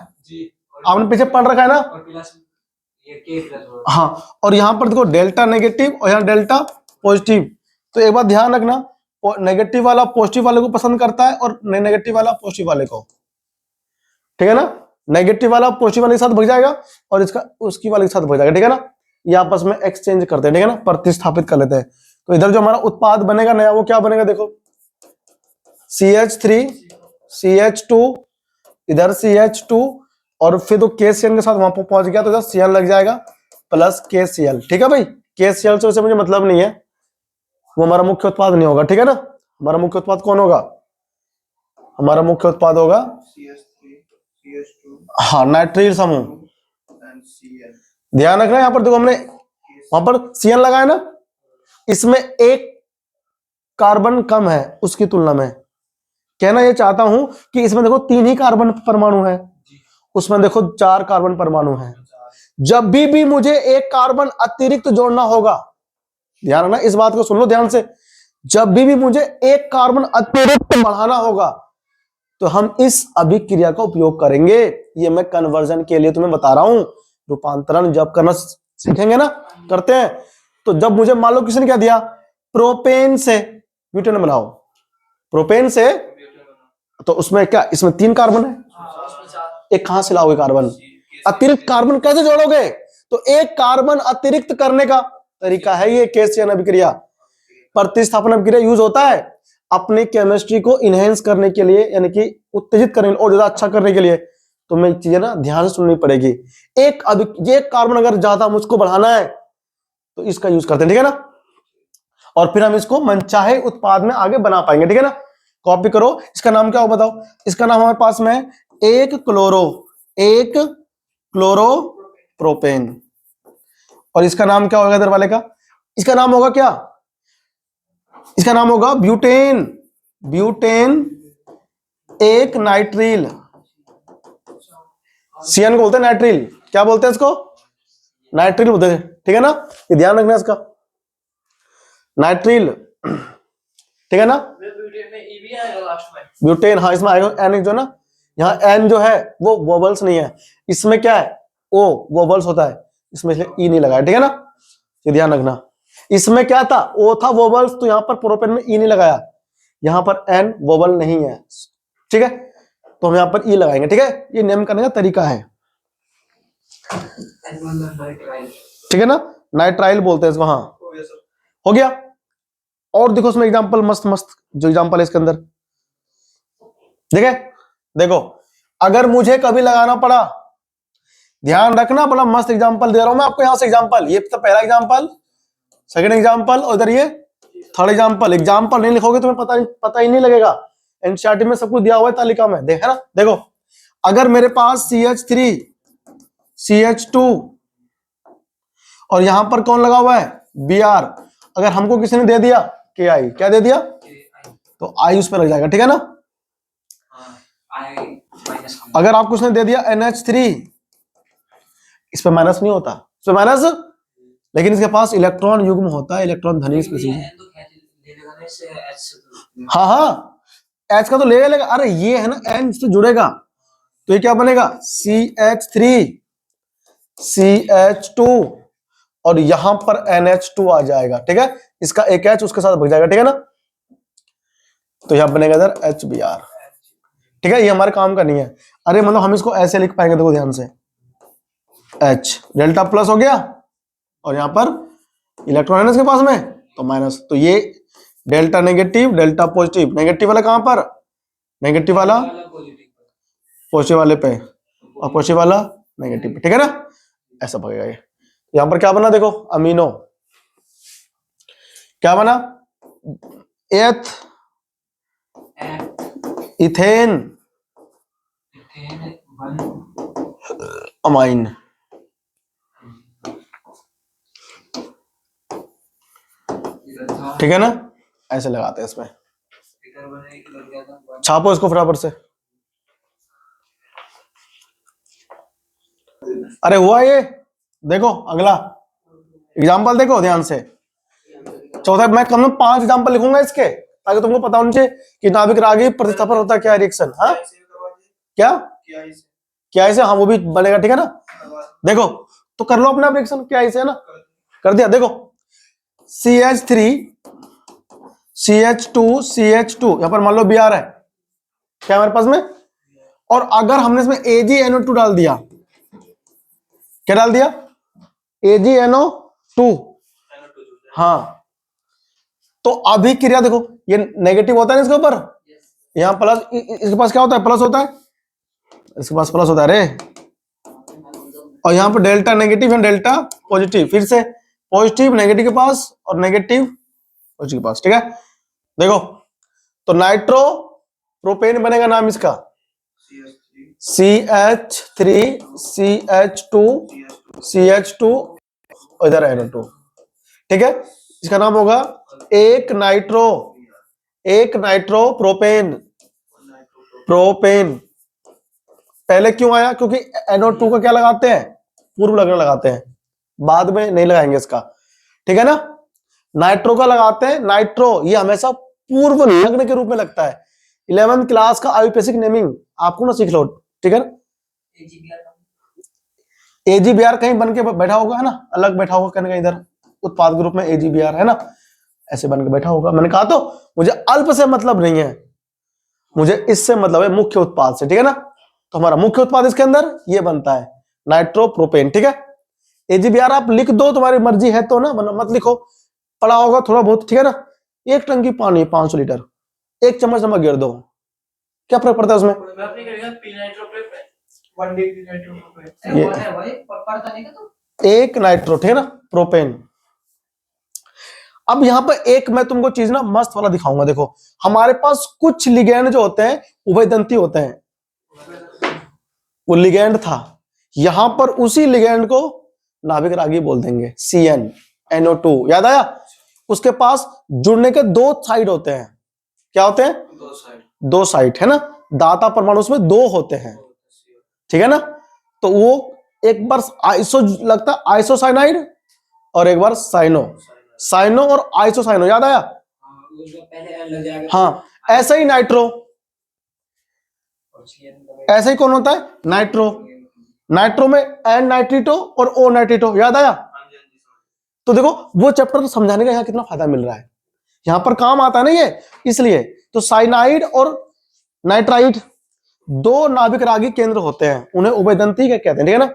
आपने पीछे पढ़ रखा है ना। हाँ, और यहां पर देखो डेल्टा नेगेटिव और यहां डेल्टा पॉजिटिव। तो एक बात ध्यान रखना, नेगेटिव वाला पॉजिटिव वाले को पसंद करता है और नेगेटिव वाला पॉजिटिव वाले को। ठीक है ना। नेगेटिव वाला पॉजिटिव वाले के साथ भाग जाएगा और इसका उसकी वाले के साथ भाग जाएगा। ठीक है ना। ये आपस में एक्सचेंज करते हैं। ठीक है ना, प्रतिस्थापित कर लेते हैं। तो इधर जो हमारा उत्पाद बनेगा नया वो क्या बनेगा? देखो CH3 CH2 इधर CH2 और फिर तो KCN के साथ वहां पर पहुंच गया तो इधर Cl लग जाएगा प्लस KCl। ठीक है भाई। KCl से मुझे मतलब नहीं है, वो हमारा मुख्य उत्पाद नहीं होगा। ठीक है ना। हमारा मुख्य उत्पाद कौन होगा? हमारा मुख्य उत्पाद होगा हाँ नाइट्रिल समूह। ध्यान रखना यहां पर देखो हमने वहां पर Cn लगाया ना, इसमें एक कार्बन कम है उसकी तुलना में। कहना ये चाहता हूं कि इसमें देखो 3 ही कार्बन परमाणु है, उसमें देखो 4 कार्बन परमाणु है। जब भी मुझे एक कार्बन अतिरिक्त जोड़ना होगा, ध्यान रखना इस बात को सुन लो ध्यान से, जब भी मुझे एक कार्बन अतिरिक्त बढ़ाना होगा तो हम इस अभिक्रिया का उपयोग करेंगे। ये मैं कन्वर्जन के लिए तुम्हें बता रहा हूं। रूपांतरण जब करना सीखेंगे ना, करते हैं, तो जब मुझे मान लो किसी ने क्या दिया, प्रोपेन से ब्यूटेन बनाओ, प्रोपेन से, तो उसमें क्या, इसमें 3 कार्बन है, एक कहां से लाओगे कार्बन? अतिरिक्त कार्बन कैसे जोड़ोगे? तो एक कार्बन अतिरिक्त करने का तरीका है ये KCN अभिक्रिया। प्रतिस्थापन अभिक्रिया यूज होता है अपनी केमिस्ट्री को इनहेंस करने के लिए, यानी कि उत्तेजित करने और ज्यादा अच्छा करने के लिए। तो मैं चीजें ना ध्यान से सुननी पड़ेगी। एक कार्बन अगर ज्यादा मुझको बढ़ाना है तो इसका यूज करते हैं। ठीक है ना। और फिर हम इसको मनचाहे उत्पाद में आगे बना पाएंगे। ठीक है ना। कॉपी करो। इसका नाम क्या हो बताओ? इसका नाम हमारे पास में एक क्लोरोप्रोपेन। और इसका नाम क्या होगा इधर वाले का? इसका नाम होगा क्या? इसका नाम होगा ब्यूटेन। ब्यूटेन एक नाइट्रिल। CN को बोलते हैं नाइट्रिल। क्या बोलते हैं इसको? नाइट्रिल बोलते हैं। ठीक है ना। ये ध्यान रखना इसका, नाइट्रिल। ठीक है ना। ब्यूटेन, हाँ इसमें आएगा N जो ना, यहाँ N जो है वो वोबल्स नहीं है, इसमें क्या है O वोबल्स होता है, इसमें E नहीं लगाया। ठीक है ना, ये ध्यान रखना। इसमें क्या था, O था वोबल्स, तो यहाँ पर प्रोपेन में E नहीं लगाया, यहाँ पर N वोबल नहीं है। ठीक है, तो हम यहाँ पर E लगाएंगे। ठीक है, ये नेम करने का तरीका है। ठीक है ना, नाइट्राइल बोलते हैं इसको। हाँ हो गया सर। हो गया। और देखो इसमें एग्जांपल मस्त मस्त जो एग्जांपल है इसके अंदर, देखे देखो, अगर मुझे कभी लगाना पड़ा, ध्यान रखना, बड़ा मस्त एग्जांपल दे रहा हूं मैं आपको यहां से एग्जांपल। ये तो पहला एग्जांपल, सेकंड एग्जांपल, और इधर ये थर्ड एग्जांपल। एग्जांपल नहीं लिखोगे तुम्हें पता ही नहीं लगेगा। एनसीईआरटी में सब कुछ दिया हुआ है तालिका में, देख है ना। देखो अगर मेरे पास CH3 CH2 और यहां पर कौन लगा हुआ है, Br, अगर हमको किसी ने दे दिया Ki, क्या दे दिया, तो I उस पर लग जाएगा, ठीक है ना। अगर आपको उसने दे दिया NH3, इस पे माइनस नहीं होता, इस पे माइनस, लेकिन इसके पास इलेक्ट्रॉन युग्म होता है, इलेक्ट्रॉन धनी स्पीशीज। हाँ हाँ, H का तो ले लेगा, अरे ये है ना N से जुड़ेगा, तो ये क्या बनेगा, CH3 CH2 और यहां पर NH2 आ जाएगा, ठीक है। इसका एक H उसके साथ भग जाएगा, ठीक है ना। तो यहां बनेगा इधर HBr, ठीक है। ये हमारे काम का नहीं है। अरे मतलब हम इसको ऐसे लिख पाएंगे, देखो ध्यान से, H डेल्टा प्लस हो गया और यहां पर इलेक्ट्रॉन है ना इसके पास में, तो माइनस। तो ये delta negative delta positive, negative वाला कहां पर, नेगेटिव वाला पॉजिटिव वाले पे और पॉजिटिव वाला नेगेटिव पे, ठीक है ना। ऐसा भगेगा ये। यहां पर क्या बना, देखो अमीनो, क्या बना, एथ इथेन अमाइन, ठीक है ना। ऐसे लगाते हैं इसमें, छापो इसको फटाफट से। अरे हुआ ये, देखो अगला एग्जाम्पल देखो ध्यान से। चौथा, मैं कम से कम 5 एग्जाम्पल लिखूंगा इसके, ताकि तुमको पता होना चाहिए कि नाभिक रागी प्रतिस्थापन होता है क्या, रिएक्शन। हाँ क्या क्या ऐसे, हाँ वो भी बनेगा, ठीक है ना। देखो तो कर लो अपना रिएक्शन, क्या ऐसे है ना, कर दिया। देखो CH3 CH2 CH2, यहां पर मान लो Br है, क्या हमारे पास में, और अगर हमने इसमें AgNO2 डाल दिया, क्या डाल दिया, AgNO2, हाँ, तो अभिक्रिया देखो, ये नेगेटिव होता है ना इसके ऊपर, यहां प्लस, इसके पास क्या होता है, प्लस होता है, इसके पास प्लस होता है रे, और यहां पर डेल्टा नेगेटिव है डेल्टा पॉजिटिव, फिर से पॉजिटिव नेगेटिव के पास और नेगेटिव पॉजिटिव के पास, ठीक है। देखो तो नाइट्रो प्रोपेन बनेगा नाम इसका, CH3 CH2 CH2 और इधर NO2, ठीक है। इसका नाम होगा एक नाइट्रो प्रोपेन, प्रोपेन। पहले क्यों आया, क्योंकि NO2 का क्या लगाते हैं, पूर्व लग्न लगाते हैं, बाद में नहीं लगाएंगे इसका, ठीक है ना। नाइट्रो का लगाते हैं, नाइट्रो ये हमेशा पूर्व लग्न के रूप में लगता है। 11th क्लास का आयुर्वेदिक नेमिंग आपको ना सीख लो, ठीक है ना। AgBr कहीं बन के बैठा होगा, है ना, अलग बैठा होगा कहीं इधर उत्पाद के रूप में AgBr, है ना, ऐसे बन के बैठा होगा। मैंने कहा तो मुझे अल्प से मतलब नहीं है, मुझे इससे मतलब है मुख्य उत्पाद से, ठीक है ना। तो हमारा मुख्य उत्पाद इसके अंदर ये बनता है नाइट्रोप्रोपेन, ठीक है। AgBr आप लिख दो, तुम्हारी मर्जी है तो ना, मत लिखो, पढ़ा होगा थोड़ा बहुत, ठीक है ना। एक टंकी पानी 500 लीटर, 1 चम्मच नमक गिर दो, क्या फर्क पड़ता है उसमें, मैं अपनी करेगा P-नाइट्रोप्रोपेन 1 डिग्री नाइट्रोप्रोपेन ये है भाई, पढ़ता नहीं तो एक नाइट्रो, ठीक है ना, प्रोपेन। अब यहां पर एक मैं तुमको चीज ना मस्त वाला दिखाऊंगा। देखो हमारे पास कुछ लिगैंड जो होते हैं उभयदंती होते हैं, वो लिगैंड था, यहां पर उसी लिगैंड को नाभिक रागी बोल देंगे, CnNO2, याद आया। उसके पास जुड़ने के 2 साइड होते हैं, क्या होते हैं, 2 साइड, है ना। दाता परमाणु उसमें 2 होते हैं, ठीक है ना। तो वो एक बार आइसो लगता है, आइसोसाइनाइड, और एक बार साइनो और आइसोसाइनो, याद आया। हाँ ऐसा ही नाइट्रो, ऐसा ही कौन होता है, नाइट्रो में N नाइट्रिटो और O नाइट्रिटो, याद आया। तो देखो वो चैप्टर तो समझाने का यहाँ कितना फायदा मिल रहा है, यहां पर काम आता है ना ये, इसलिए। तो साइनाइड और नाइट्राइड 2 नाभिक रागी केंद्र होते हैं, उन्हें उभयदंती क्या कहते हैं, ठीक है ना।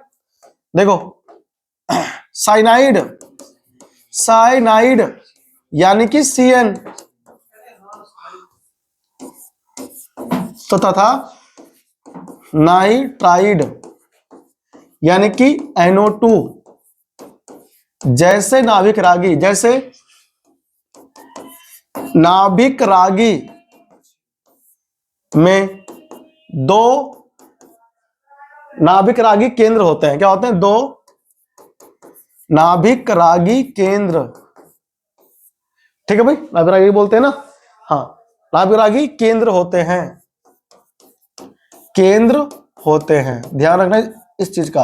देखो साइनाइड, साइनाइड यानी कि CN, तो तथा नाइट्राइड यानी कि NO2। जैसे नाभिक रागी, जैसे नाभिक रागी में दो नाभिक रागी केंद्र होते हैं। क्या होते हैं? दो नाभिक रागी केंद्र। ठीक है भाई, नाभिक रागी बोलते हैं ना। हाँ, नाभिक रागी केंद्र होते हैं, केंद्र होते हैं, ध्यान रखना इस चीज का।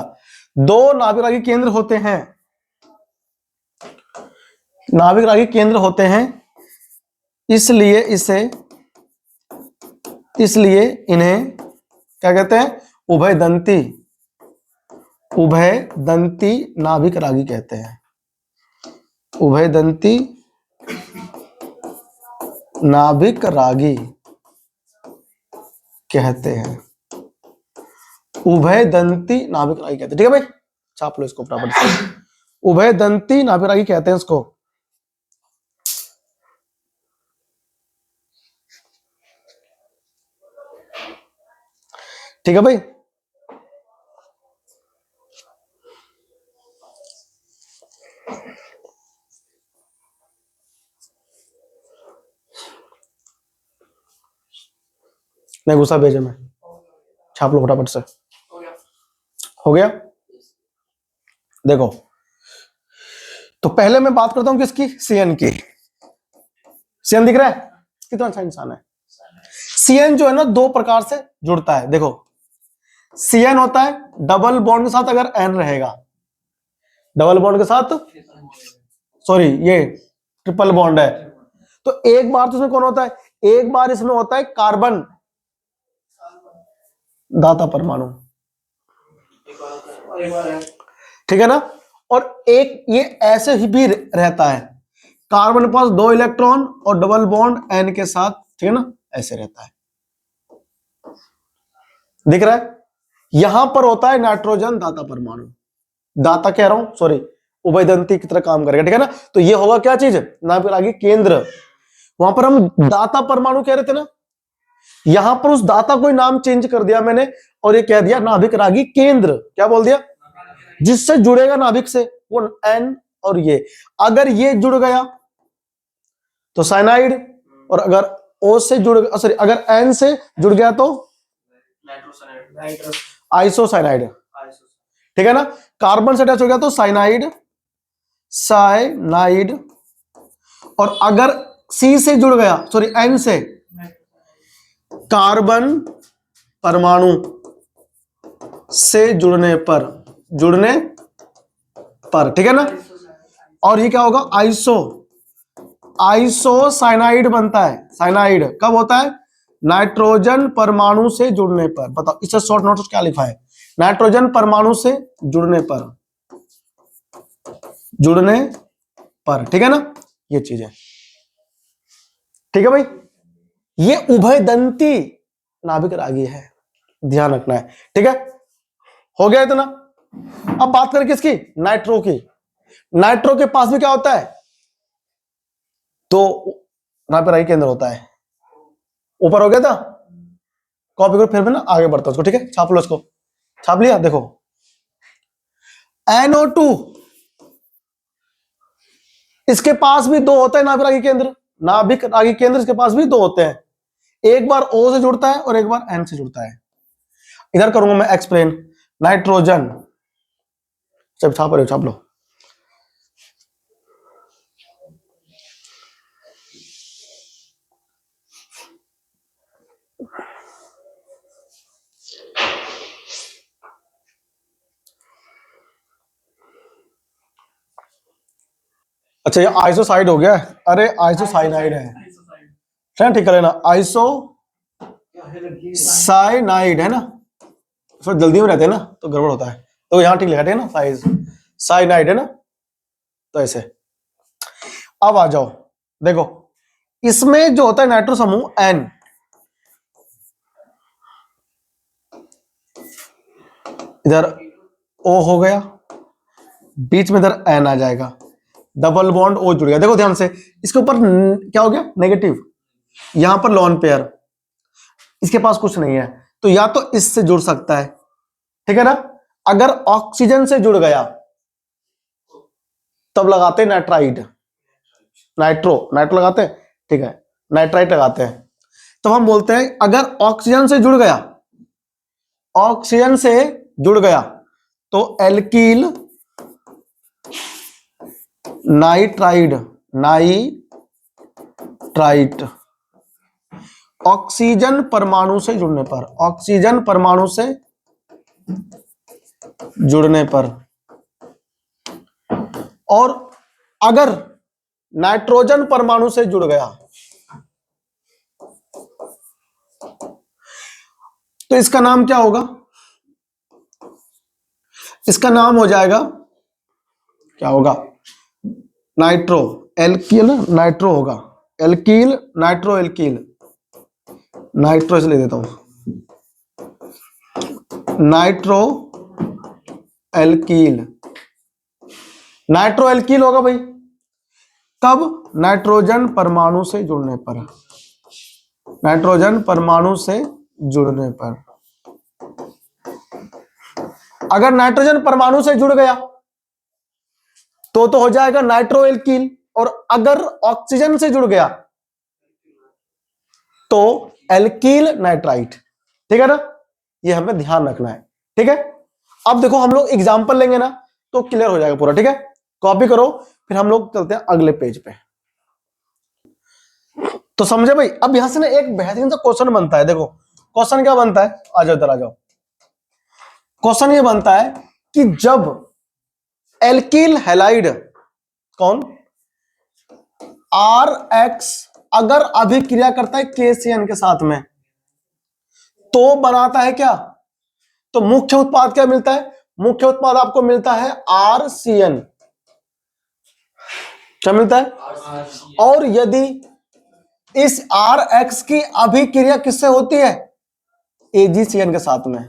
दो नाभिक रागी केंद्र होते हैं, नाभिक रागी केंद्र होते हैं, इसलिए इन्हें क्या कहते हैं? उभयदंती, उभयदंती नाभिक रागी कहते हैं, उभयदंती नाभिक रागी कहते हैं, उभयदंती नाभिक रागी कहते हैं। ठीक है भाई, छाप लो इसको बराबर से, उभयदंती नाभिक रागी कहते हैं इसको। ठीक है भाई, नहीं गुस्सा भेजे मैं, छाप लो फटाफट से। हो गया। हो गया? देखो, तो पहले मैं बात करता हूं किसकी? CN की। CN दिख रहा है? कितना अच्छा इंसान है। CN जो है ना, दो प्रकार से जुड़ता है। देखो, CN होता है डबल बॉन्ड के साथ, अगर N रहेगा डबल बॉन्ड के साथ, सॉरी ये ट्रिपल बॉन्ड है, तो एक बार तो इसमें कौन होता है? एक बार इसमें होता है कार्बन दाता परमाणु, और एक बार है। ठीक है ना। और एक ये ऐसे ही भी रहता है, कार्बन के पास 2 इलेक्ट्रॉन और डबल बॉन्ड N के साथ, ठीक है ना, ऐसे रहता है। दिख रहा है? यहां पर होता है नाइट्रोजन दाता परमाणु, दाता कह रहा हूं, सॉरी, उभयदंती की तरह काम करेगा। ठीक है ना। तो ये होगा क्या चीज? नाभिक रागी केंद्र। वहां पर हम दाता परमाणु कह रहे थे ना, यहां पर उस दाता को नाम चेंज कर दिया मैंने और ये कह दिया नाभिक रागी केंद्र। क्या बोल दिया? जिससे जुड़ेगा नाभिक से वो N, और ये अगर ये जुड़ गया तो साइनाइड, और अगर O से जुड़, सॉरी, अगर N से जुड़ गया तो आइसोसाइनाइड। ठीक है ना। कार्बन से अटैच हो गया तो साइनाइड, साइनाइड, और अगर C से जुड़ गया, सॉरी N से, कार्बन परमाणु से जुड़ने पर, ठीक है ना। और ये क्या होगा? आइसोसाइनाइड बनता है। साइनाइड कब होता है? नाइट्रोजन परमाणु से जुड़ने पर। बताओ इससे शॉर्ट नोट क्या लिखा है? नाइट्रोजन परमाणु से जुड़ने पर, ठीक है ना, ये चीज है। ठीक है भाई, ये उभयदंती नाभिक रागी है, ध्यान रखना है। ठीक है, हो गया इतना। अब बात करें किसकी? नाइट्रो की। नाइट्रो के पास भी क्या होता है? तो नाभिक रागी केंद्र होता है। ऊपर हो गया था, कॉपी करो, फिर मैं ना आगे बढ़ता हूं उसको। ठीक है, छाप लो इसको। छाप लिया? देखो, NO2, इसके पास भी दो होता है नाभिक रागी केंद्र। नाभिक रागी केंद्र इसके पास भी दो होते हैं, एक बार O से जुड़ता है और एक बार N से जुड़ता है। इधर करूंगा मैं एक्सप्लेन। नाइट्रोजन, जब छाप रहे हो छाप लो। अच्छा, ये आइसोसाइड हो गया। अरे आइसोसाइनाइड है, ठीक कर लेना। आइसोसाइनाइड है ना, फिर जल्दी में रहते हैं ना तो गड़बड़ होता है, तो यहां ठीक लिखा है ना, साइनाइड है ना, तो ऐसे। अब आ जाओ, देखो इसमें जो होता है नाइट्रो समूह N, इधर O हो गया, बीच में इधर एन आ जाएगा, डबल बॉन्ड ओ जुड़ गया। देखो ध्यान से, इसके ऊपर क्या हो गया, नेगेटिव, यहां पर लोन पेयर, इसके पास कुछ नहीं है, तो या तो इससे जुड़ सकता है, ठीक है ना। अगर ऑक्सीजन से जुड़ गया तब लगाते हैं नाइट्राइड, नाइट्रो लगाते हैं, ठीक है, नाइट्राइट लगाते हैं। तो हम बोलते हैं अगर ऑक्सीजन से जुड़ गया, ऑक्सीजन से जुड़ गया तो एल्कील नाइट्राइड, नाइट्राइट, ऑक्सीजन परमाणु से जुड़ने पर, ऑक्सीजन परमाणु से जुड़ने पर। और अगर नाइट्रोजन परमाणु से जुड़ गया तो इसका नाम क्या होगा, इसका नाम हो जाएगा, क्या होगा, नाइट्रो, एल्कील नाइट्रो होगा, एल्कील नाइट्रो, एल्कील नाइट्रो से ले देता हूं, नाइट्रो एल्कील, नाइट्रो एल्कील होगा भाई, कब, नाइट्रोजन परमाणु से जुड़ने पर, नाइट्रोजन परमाणु से जुड़ने पर। अगर नाइट्रोजन परमाणु से जुड़ गया तो हो जाएगा नाइट्रो एल्कील, और अगर ऑक्सीजन से जुड़ गया तो एल्कील नाइट्राइट, ठीक है ना। ये हमें ध्यान रखना है, ठीक है। अब देखो हम लोग एग्जांपल लेंगे ना तो क्लियर हो जाएगा पूरा, ठीक है। कॉपी करो, फिर हम लोग चलते हैं अगले पेज पे। तो समझे भाई। अब यहां से ना एक बेहतरीन सा क्वेश्चन बनता है, देखो क्वेश्चन क्या बनता है, आ जाओ इधर आ जाओ। क्वेश्चन ये बनता है कि जब एल्कील हैलाइड कौन RX अगर अभिक्रिया करता है KCN के साथ में तो बनाता है क्या, तो मुख्य उत्पाद क्या मिलता है, मुख्य उत्पाद आपको मिलता है RCN, क्या मिलता है। और यदि इस RX की अभिक्रिया किससे होती है, AgCN के साथ में,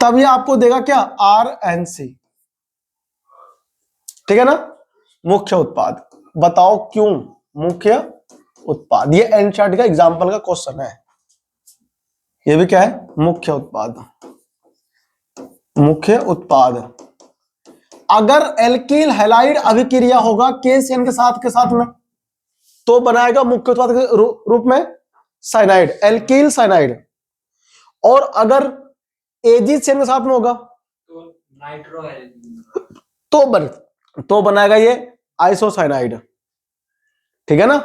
तब यह आपको देगा क्या, RNC, ठीक है ना, मुख्य उत्पाद। बताओ क्यों मुख्य उत्पाद, ये एनसीईआरटी का एग्जाम्पल का क्वेश्चन है, ये भी क्या है, मुख्य उत्पाद, मुख्य उत्पाद। अगर एल्कील हैलाइड अभिक्रिया होगा KCN के साथ में तो बनाएगा मुख्य उत्पाद के रूप में साइनाइड, एल्कील साइनाइड। और अगर AgCN के साथ में होगा तो नाइट्रो तो बनाएगा ये आइसोसाइनाइड, ठीक है ना,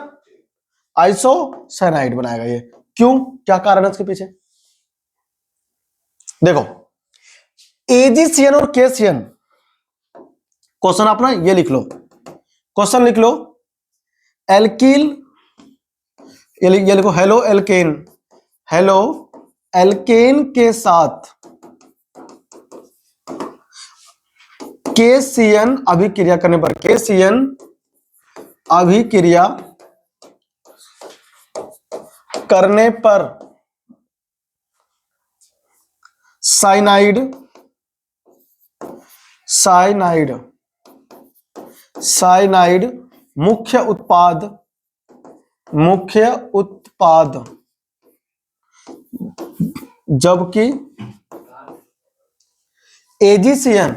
आइसोसाइनाइड बनाएगा ये। क्यों, क्या कारण है इसके पीछे, देखो AgCN और KCN, क्वेश्चन आप ना ये लिख लो, क्वेश्चन लिख लो, एल्कील, ये लिखो हेलो एल्केन, हेलो एल्केन के साथ KCN अभिक्रिया करने पर, KCN अभिक्रिया करने पर साइनाइड, साइनाइड, साइनाइड मुख्य उत्पाद, मुख्य उत्पाद, जबकि AgCN,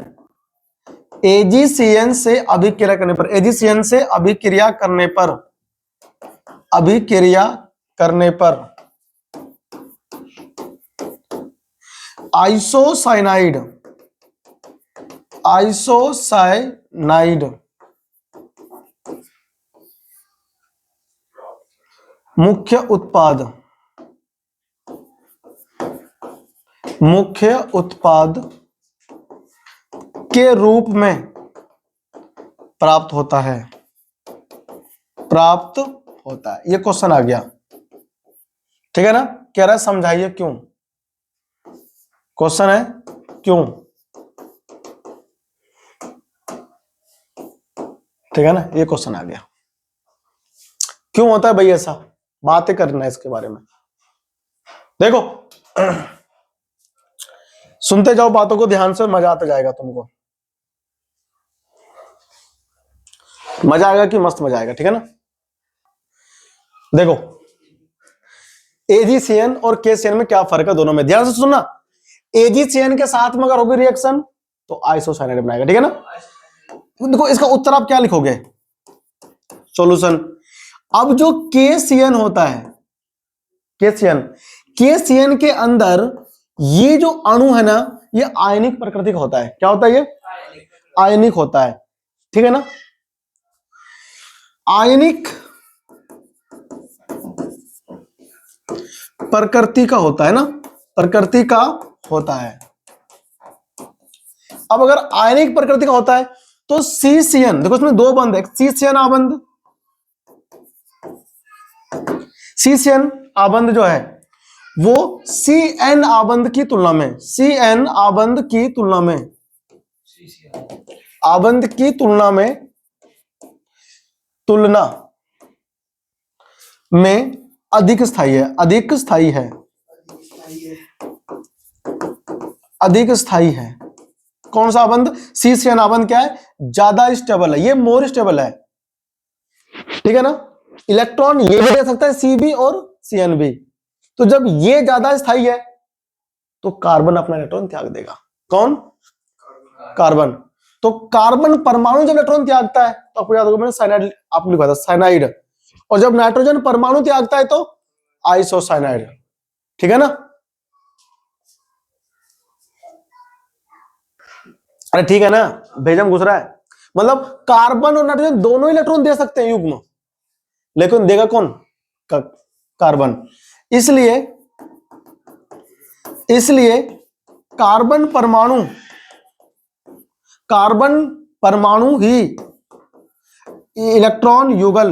AgCN से अभिक्रिया करने पर, AgCN से अभिक्रिया करने पर, अभिक्रिया करने पर आइसोसाइनाइड, आइसोसाइनाइड मुख्य उत्पाद, मुख्य उत्पाद के रूप में प्राप्त होता है, प्राप्त होता है। ये क्वेश्चन आ गया, ठीक है ना। कह रहा है समझाइए क्यों, क्वेश्चन है क्यों, ठीक है ना, ये क्वेश्चन आ गया। क्यों होता है भाई ऐसा, बातें करना है इसके बारे में। देखो सुनते जाओ बातों को ध्यान से, मजा आता जाएगा तुमको। मजा आएगा कि मस्त मजा आएगा, ठीक है ना। देखो AgCN और KCN में क्या फर्क है दोनों में, ध्यान से सुनना। AgCN के साथ में अगर होगी रिएक्शन तो आइसोसाइनाइड बनाएगा, ठीक है ना। देखो इसका उत्तर आप क्या लिखोगे, सॉल्यूशन। अब जो KCN होता है, KCN के अंदर ये जो अणु है ना, ये आयनिक प्रकृति का होता है। क्या होता है ये, आयनिक होता है, ठीक है ना। आयनिक प्रकृति का होता है ना, प्रकृति का होता है। अब अगर आयनिक प्रकृति का होता है तो CCN, देखो इसमें दो बंद है, CCN आबंध, CCN आबंध जो है वो CN आबंध की तुलना में, CN आबंध की तुलना में, आबंध की तुलना में, तुलना में अधिक स्थायी है, अधिक स्थायी है, अधिक स्थायी है। कौन सा आबंध, CCN आबंध क्या है, ज्यादा स्टेबल है, ये मोर स्टेबल है, ठीक है ना। इलेक्ट्रॉन ये भी दे सकता है CB और CN भी। तो जब ये ज्यादा स्थायी है तो कार्बन अपना इलेक्ट्रॉन त्याग देगा। कौन, कार्बन। तो कार्बन परमाणु जब इलेक्ट्रॉन त्यागता है तो आपको याद होगा मैंने साइनाइड आप लिखा था, साइनाइड। और जब नाइट्रोजन परमाणु त्यागता है तो आइसोसाइनाइड, ठीक है ना। अरे ठीक है ना, भेजम घुस रहा है। मतलब कार्बन और नाइट्रोजन दोनों इलेक्ट्रॉन दे सकते हैं युग्म, लेकिन देगा कौन, कार्बन। इसलिए कार्बन परमाणु ही इलेक्ट्रॉन युगल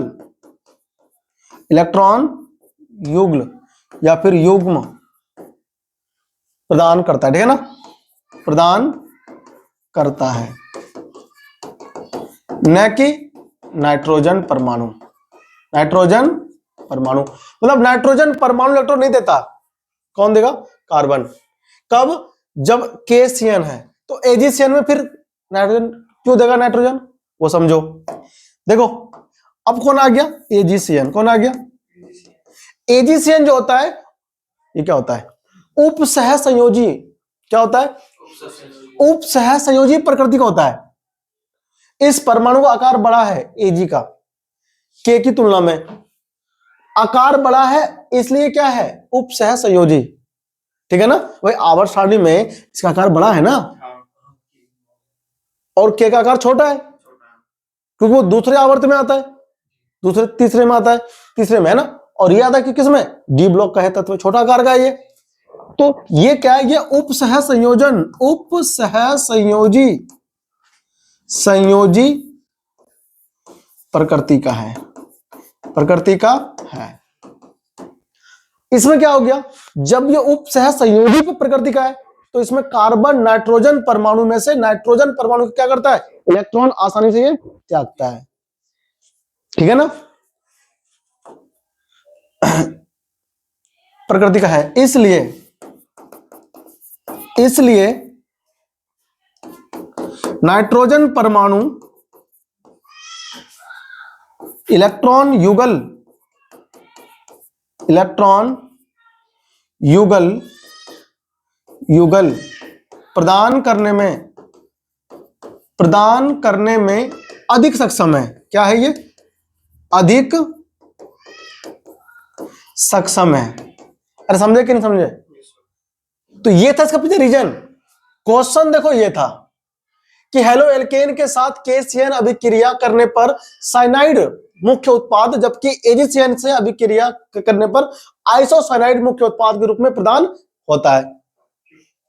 या फिर युग्म प्रदान करता है, ठीक है ना, प्रदान करता है, न कि नाइट्रोजन परमाणु। मतलब नाइट्रोजन परमाणु इलेक्ट्रॉन नहीं देता, कौन देगा, कार्बन। कब, जब KCN है तो AgCN में फिर नाइट्रोजन क्यों देगा, नाइट्रोजन, वो समझो। देखो अब कौन आ गया, AgCN। कौन आ गया, AgCN जो होता है ये क्या होता है, उपसह संयोजी। क्या होता है, उपसह संयोजी प्रकृति का होता है। इस परमाणु का आकार बड़ा है Ag का, K की तुलना में आकार बड़ा है, इसलिए क्या है, उपसह संयोजी, ठीक है ना। भाई आवर्त सारणी में इसका आकार बड़ा है ना, और K का आकार छोटा है क्योंकि वो दूसरे आवर्त में आता है, दूसरे तीसरे में आता है, तीसरे में है ना। और ये आता है कि किसमें, D ब्लॉक का है तत्व, छोटा आकार का है ये। तो ये क्या है, ये उपसह संयोजन, उपसह संयोजी प्रकृति का है, इसमें क्या हो गया, जब ये उपसह संयोजी प्रकृति का है तो इसमें कार्बन नाइट्रोजन परमाणु में से नाइट्रोजन परमाणु क्या करता है, इलेक्ट्रॉन आसानी से ये त्यागता है, ठीक है ना। प्रकृति का है, इसलिए नाइट्रोजन परमाणु इलेक्ट्रॉन युगल प्रदान करने में अधिक सक्षम है। क्या है ये, अधिक सक्षम है। अरे समझे कि नहीं समझे, तो ये था इसका पीछे रीजन। क्वेश्चन देखो ये था कि हेलो एल्केन के साथ KCN अभिक्रिया करने पर साइनाइड मुख्य उत्पाद, जबकि AgCN से अभिक्रिया करने पर आइसोसाइनाइड मुख्य उत्पाद के रूप में प्रदान होता है।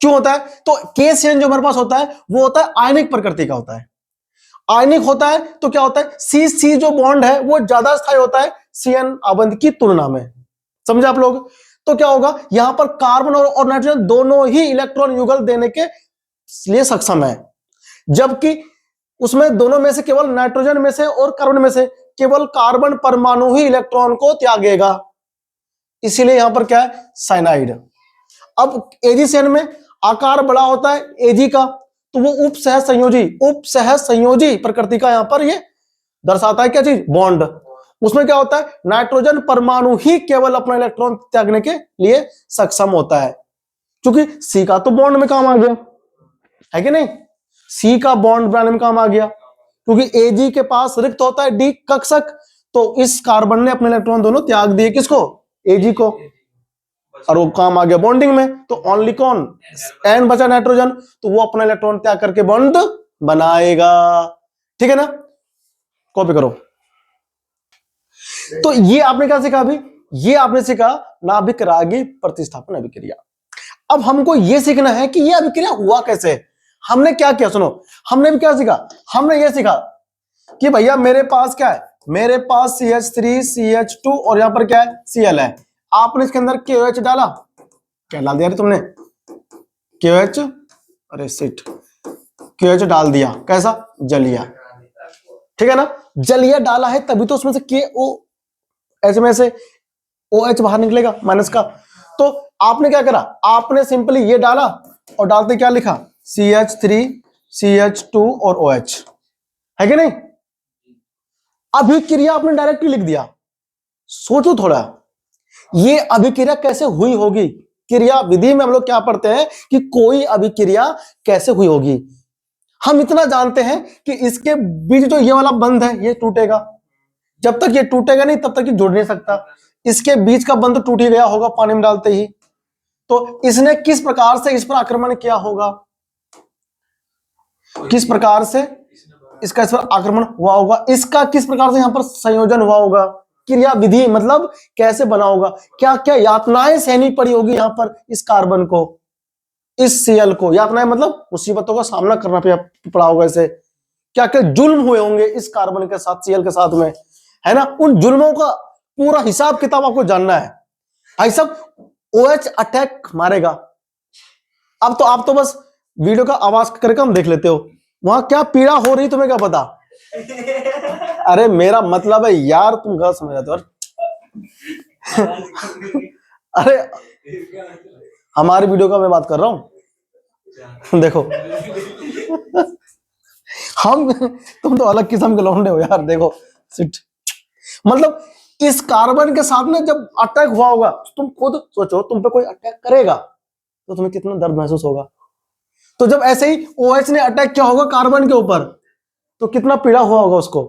क्यों होता है, तो KCN जो हमारे पास होता है वो होता है आयनिक प्रकृति का होता है। आयनिक होता है तो क्या होता है, CC जो बॉन्ड है वो ज्यादा स्थायी होता है CN आबंध की तुलना में। समझे आप लोग। तो क्या होगा, यहां पर कार्बन और नाइट्रोजन दोनों ही इलेक्ट्रॉन युगल देने के लिए सक्षम है, जबकि उसमें दोनों में से केवल नाइट्रोजन में से और कार्बन में से केवल कार्बन परमाणु ही इलेक्ट्रॉन को त्यागेगा, इसीलिए यहां पर क्या है, साइनाइड। अब AgCN में आकार बड़ा होता है Ag का, तो वो उपसह संयोजी प्रकृति का यहां पर ये दर्शाता है क्या चीज? बॉन्ड। उसमें क्या होता है? नाइट्रोजन परमाणु ही केवल अपना इलेक्ट्रॉन त्यागने के लिए सक्षम होता है, क्योंकि सी का तो बॉन्ड में काम आ गया, है कि नहीं? सी का बॉन्ड बनाने में काम आ गया, क्योंकि एजी के पास रिक्त होता है डी कक्षक, तो इस कार्बन ने अपने इलेक्ट्रॉन दोनों त्याग दिए, किसको? एजी को, और वो काम आ गया बॉन्डिंग में। तो ओनली कौन? एन बचा नाइट्रोजन, तो वो अपना इलेक्ट्रॉन त्याग करके बॉन्ड बनाएगा। ठीक है ना? कॉपी करो। तो ये आपने क्या सीखा अभी? ये आपने सीखा नाभिक रागी प्रतिस्थापन अभिक्रिया। अब हमको ये सीखना है कि ये अभिक्रिया हुआ कैसे। हमने क्या किया? सुनो, हमने भी क्या सीखा? हमने ये सीखा कि भैया मेरे पास क्या है? मेरे पास CH3 CH2 और यहां पर क्या है? Cl है। आपने इसके अंदर KOH डाला, क्या डाल दिया रे तुमने? KOH, अरे सिट, KOH डाल दिया। कैसा? जलिया। ठीक है ना? जलिया डाला है तभी तो उसमें से KOH में से OH बाहर निकलेगा माइनस का। तो आपने क्या करा? आपने सिंपली ये डाला और डालते क्या लिखा? CH3 CH2 और OH, है कि नहीं? अभिक्रिया आपने डायरेक्टली लिख दिया। सोचो थोड़ा, ये अभिक्रिया कैसे हुई होगी? क्रिया विधि में हम लोग क्या पढ़ते हैं कि कोई अभिक्रिया कैसे हुई होगी। हम इतना जानते हैं कि इसके बीच जो ये वाला बंध है ये टूटेगा, जब तक ये टूटेगा नहीं तब तक ये जुड़ नहीं सकता। इसके बीच का बंध टूट ही गया होगा पानी में डालते ही, तो इसने किस प्रकार से इस पर आक्रमण किया होगा? किस प्रकार से इसका इस पर आक्रमण हुआ होगा? इसका किस प्रकार से यहां पर संयोजन हुआ होगा? क्रिया विधि मतलब कैसे बना होगा? क्या क्या यातनाएं सहनी पड़ी होगी यहां पर इस कार्बन को, इस Cl को? यातनाएं मतलब मुसीबतों का सामना करना पड़ा होगा इसे। क्या क्या जुल्म हुए होंगे इस कार्बन के साथ, Cl के साथ में, है ना? उन जुल्मों का पूरा हिसाब किताब आपको जानना है। भाई सब OH अटैक मारेगा। अब तो आप तो बस वीडियो का आवाज करके हम देख लेते हो, वहां क्या पीड़ा हो रही तुम्हें क्या पता? अरे मेरा मतलब है यार, तुम गलत समझ जाते हो। अरे हमारी वीडियो का मैं बात कर रहा हूं। देखो हम, तुम तो अलग किस्म के लौंडे हो यार। देखो सिट, मतलब इस कार्बन के साथ में जब अटैक हुआ होगा, तुम खुद सोचो, तुम पे कोई अटैक करेगा तो तुम्हें कितना दर्द महसूस होगा। तो जब ऐसे ही OH ने अटैक किया होगा कार्बन के ऊपर, तो कितना पीड़ा हुआ होगा उसको।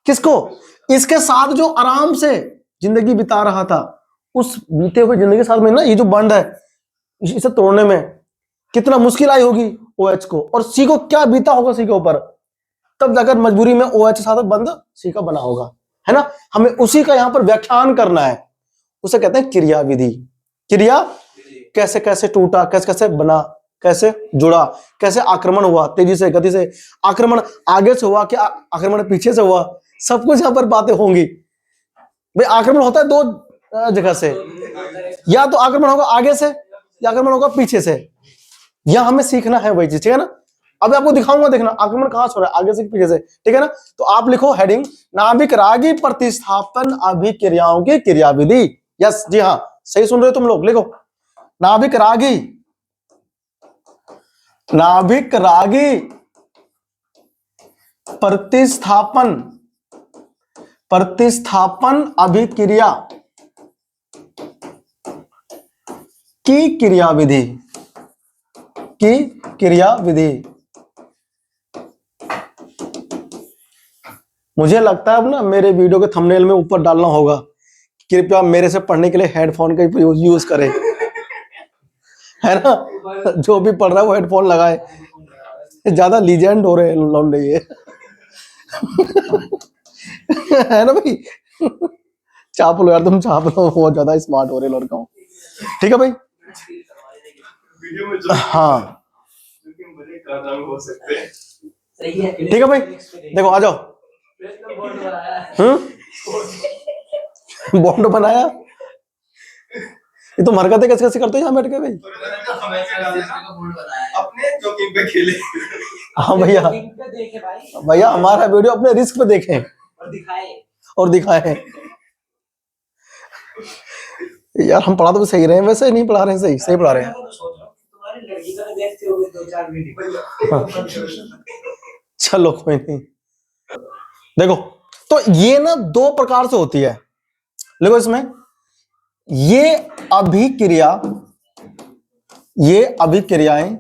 किसको? इसके साथ जो आराम से जिंदगी बिता रहा था, उस बीते हुए जिंदगी के साथ में ना ये जो बंड है इसे तोड़ने में कितना मुश्किल आई होगी OH को, और C को क्या बीता होगा C के ऊपर। तब जाकर मजबूरी में OH के साथ बंद C का बना होगा, है ना? हमें उसी का यहां पर व्याख्यान करना है। उसे कहते हैं क्रिया विधि। क्रिया कैसे कैसे टूटा, कैसे कैसे बना, कैसे जुड़ा, कैसे आक्रमण हुआ, तेजी से गति से आक्रमण आगे से हुआ, क्या आक्रमण पीछे से हुआ, सब कुछ यहां पर बातें होंगी। भाई आक्रमण होता है दो जगह से, या तो आक्रमण होगा आगे से या आक्रमण होगा पीछे से। यह हमें सीखना है वही चीज, ठीक है ना? अब आपको दिखाऊंगा, देखना आक्रमण कहां से हो रहा है, आगे से पीछे से, ठीक है ना? तो आप लिखो हेडिंग, नाभिक रागी प्रतिस्थापन अभिक्रियाओं की क्रियाविधि। यस जी हाँ, सही सुन रहे हो तुम लोग। लिखो नाभिक रागी, नाभिक रागी प्रतिस्थापन, प्रतिस्थापन अभिक्रिया की क्रियाविधि, की क्रियाविधि। मुझे लगता है अब ना मेरे वीडियो के थंबनेल में ऊपर डालना होगा, कृपया मेरे से पढ़ने के लिए हेडफोन का यूज करें, है ना? जो भी पढ़ रहा है वो हेडफोन लगाए। ज्यादा लीजेंड हो रहे हैं लौंडे ये। है ना भाई? चाप लो यार, तुम चाप लो, बहुत ज्यादा स्मार्ट हो रहे लड़का हूं। ठीक है भाई? हाँ ठीक है भाई, देखो आ जाओ। बॉन्ड बनाया, ये तुम हरकतें कैसे कैसे करते हो यहाँ बैठ के भाई? अपने जोखिम पे खेले। हाँ भैया, भैया हमारा वीडियो अपने रिस्क पे देखें और दिखाएं। यार हम पढ़ा तो सही रहे हैं, वैसे नहीं पढ़ा रहे हैं, सही सही पढ़ा रहे हैं। चलो कोई नहीं। देखो तो ये ना दो प्रकार से होती है, देखो इसमें ये अभिक्रिया, ये अभिक्रियाएं,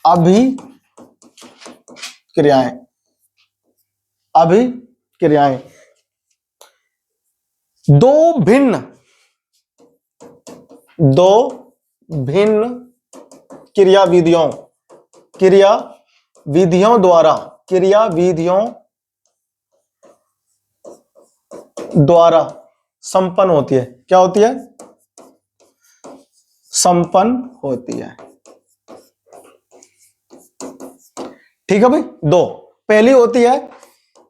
अभिक्रियाएं, अभिक्रियाएं दो भिन्न क्रियाविधियों द्वारा संपन्न होती है। क्या होती है? संपन्न होती है। ठीक है भाई। दो, पहली होती है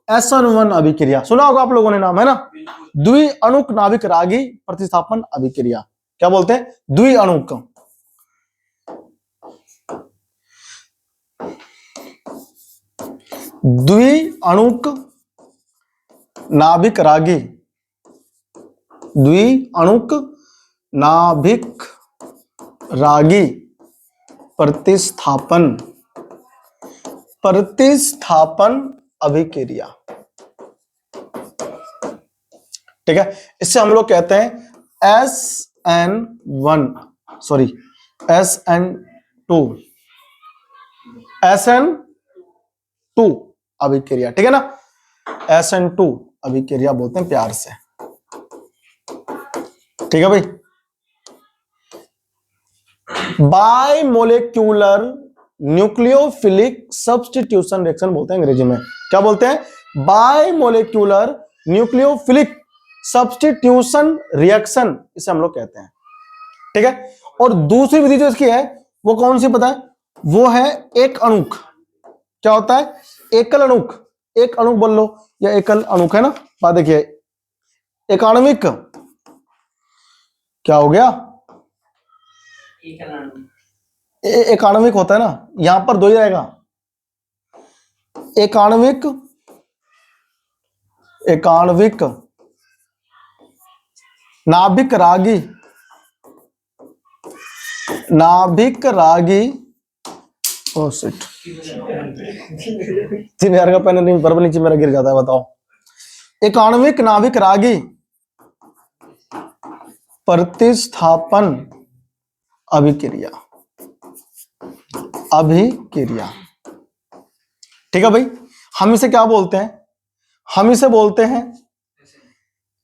SN1 अभिक्रिया, सुना होगा आप लोगों ने नाम, है ना? द्विअणुक नाभिक रागी प्रतिस्थापन अभिक्रिया। क्या बोलते हैं? द्विअणुक नाभिक रागी, द्विअणुक नाभिक रागी प्रतिस्थापन अभिक्रिया। ठीक है, इससे हम लोग कहते हैं SN1 सॉरी SN2 अभिक्रिया। ठीक है ना, SN2 अभिक्रिया बोलते हैं प्यार से। ठीक है भाई। बायमोलेक्यूलर न्यूक्लियोफिलिक सब्स्टिट्यूशन रिएक्शन बोलते हैं अंग्रेजी में। क्या बोलते हैं? बायमोलेक्यूलर न्यूक्लियोफिलिक सब्स्टिट्यूशन रिएक्शन, इसे हम लोग कहते हैं। ठीक है, और दूसरी विधि जो इसकी है वो कौन सी पता है? वो है एक अणुक। क्या होता है? एकल अणुक। एक अणुक बोल लो या एकल अणुक, है ना? बात देखिए, एक आणविक क्या हो गया? एक आणविक होता है ना, यहां पर दो ही रहेगा। एक आणविक नाभिक रागी ओ शिट 3000 का पेन नहीं, बराबर नीचे मेरा गिर जाता है, बताओ। एक आणविक नाभिक रागी प्रतिस्थापन अभिक्रिया। ठीक है भाई। हम इसे क्या बोलते हैं? हम इसे बोलते हैं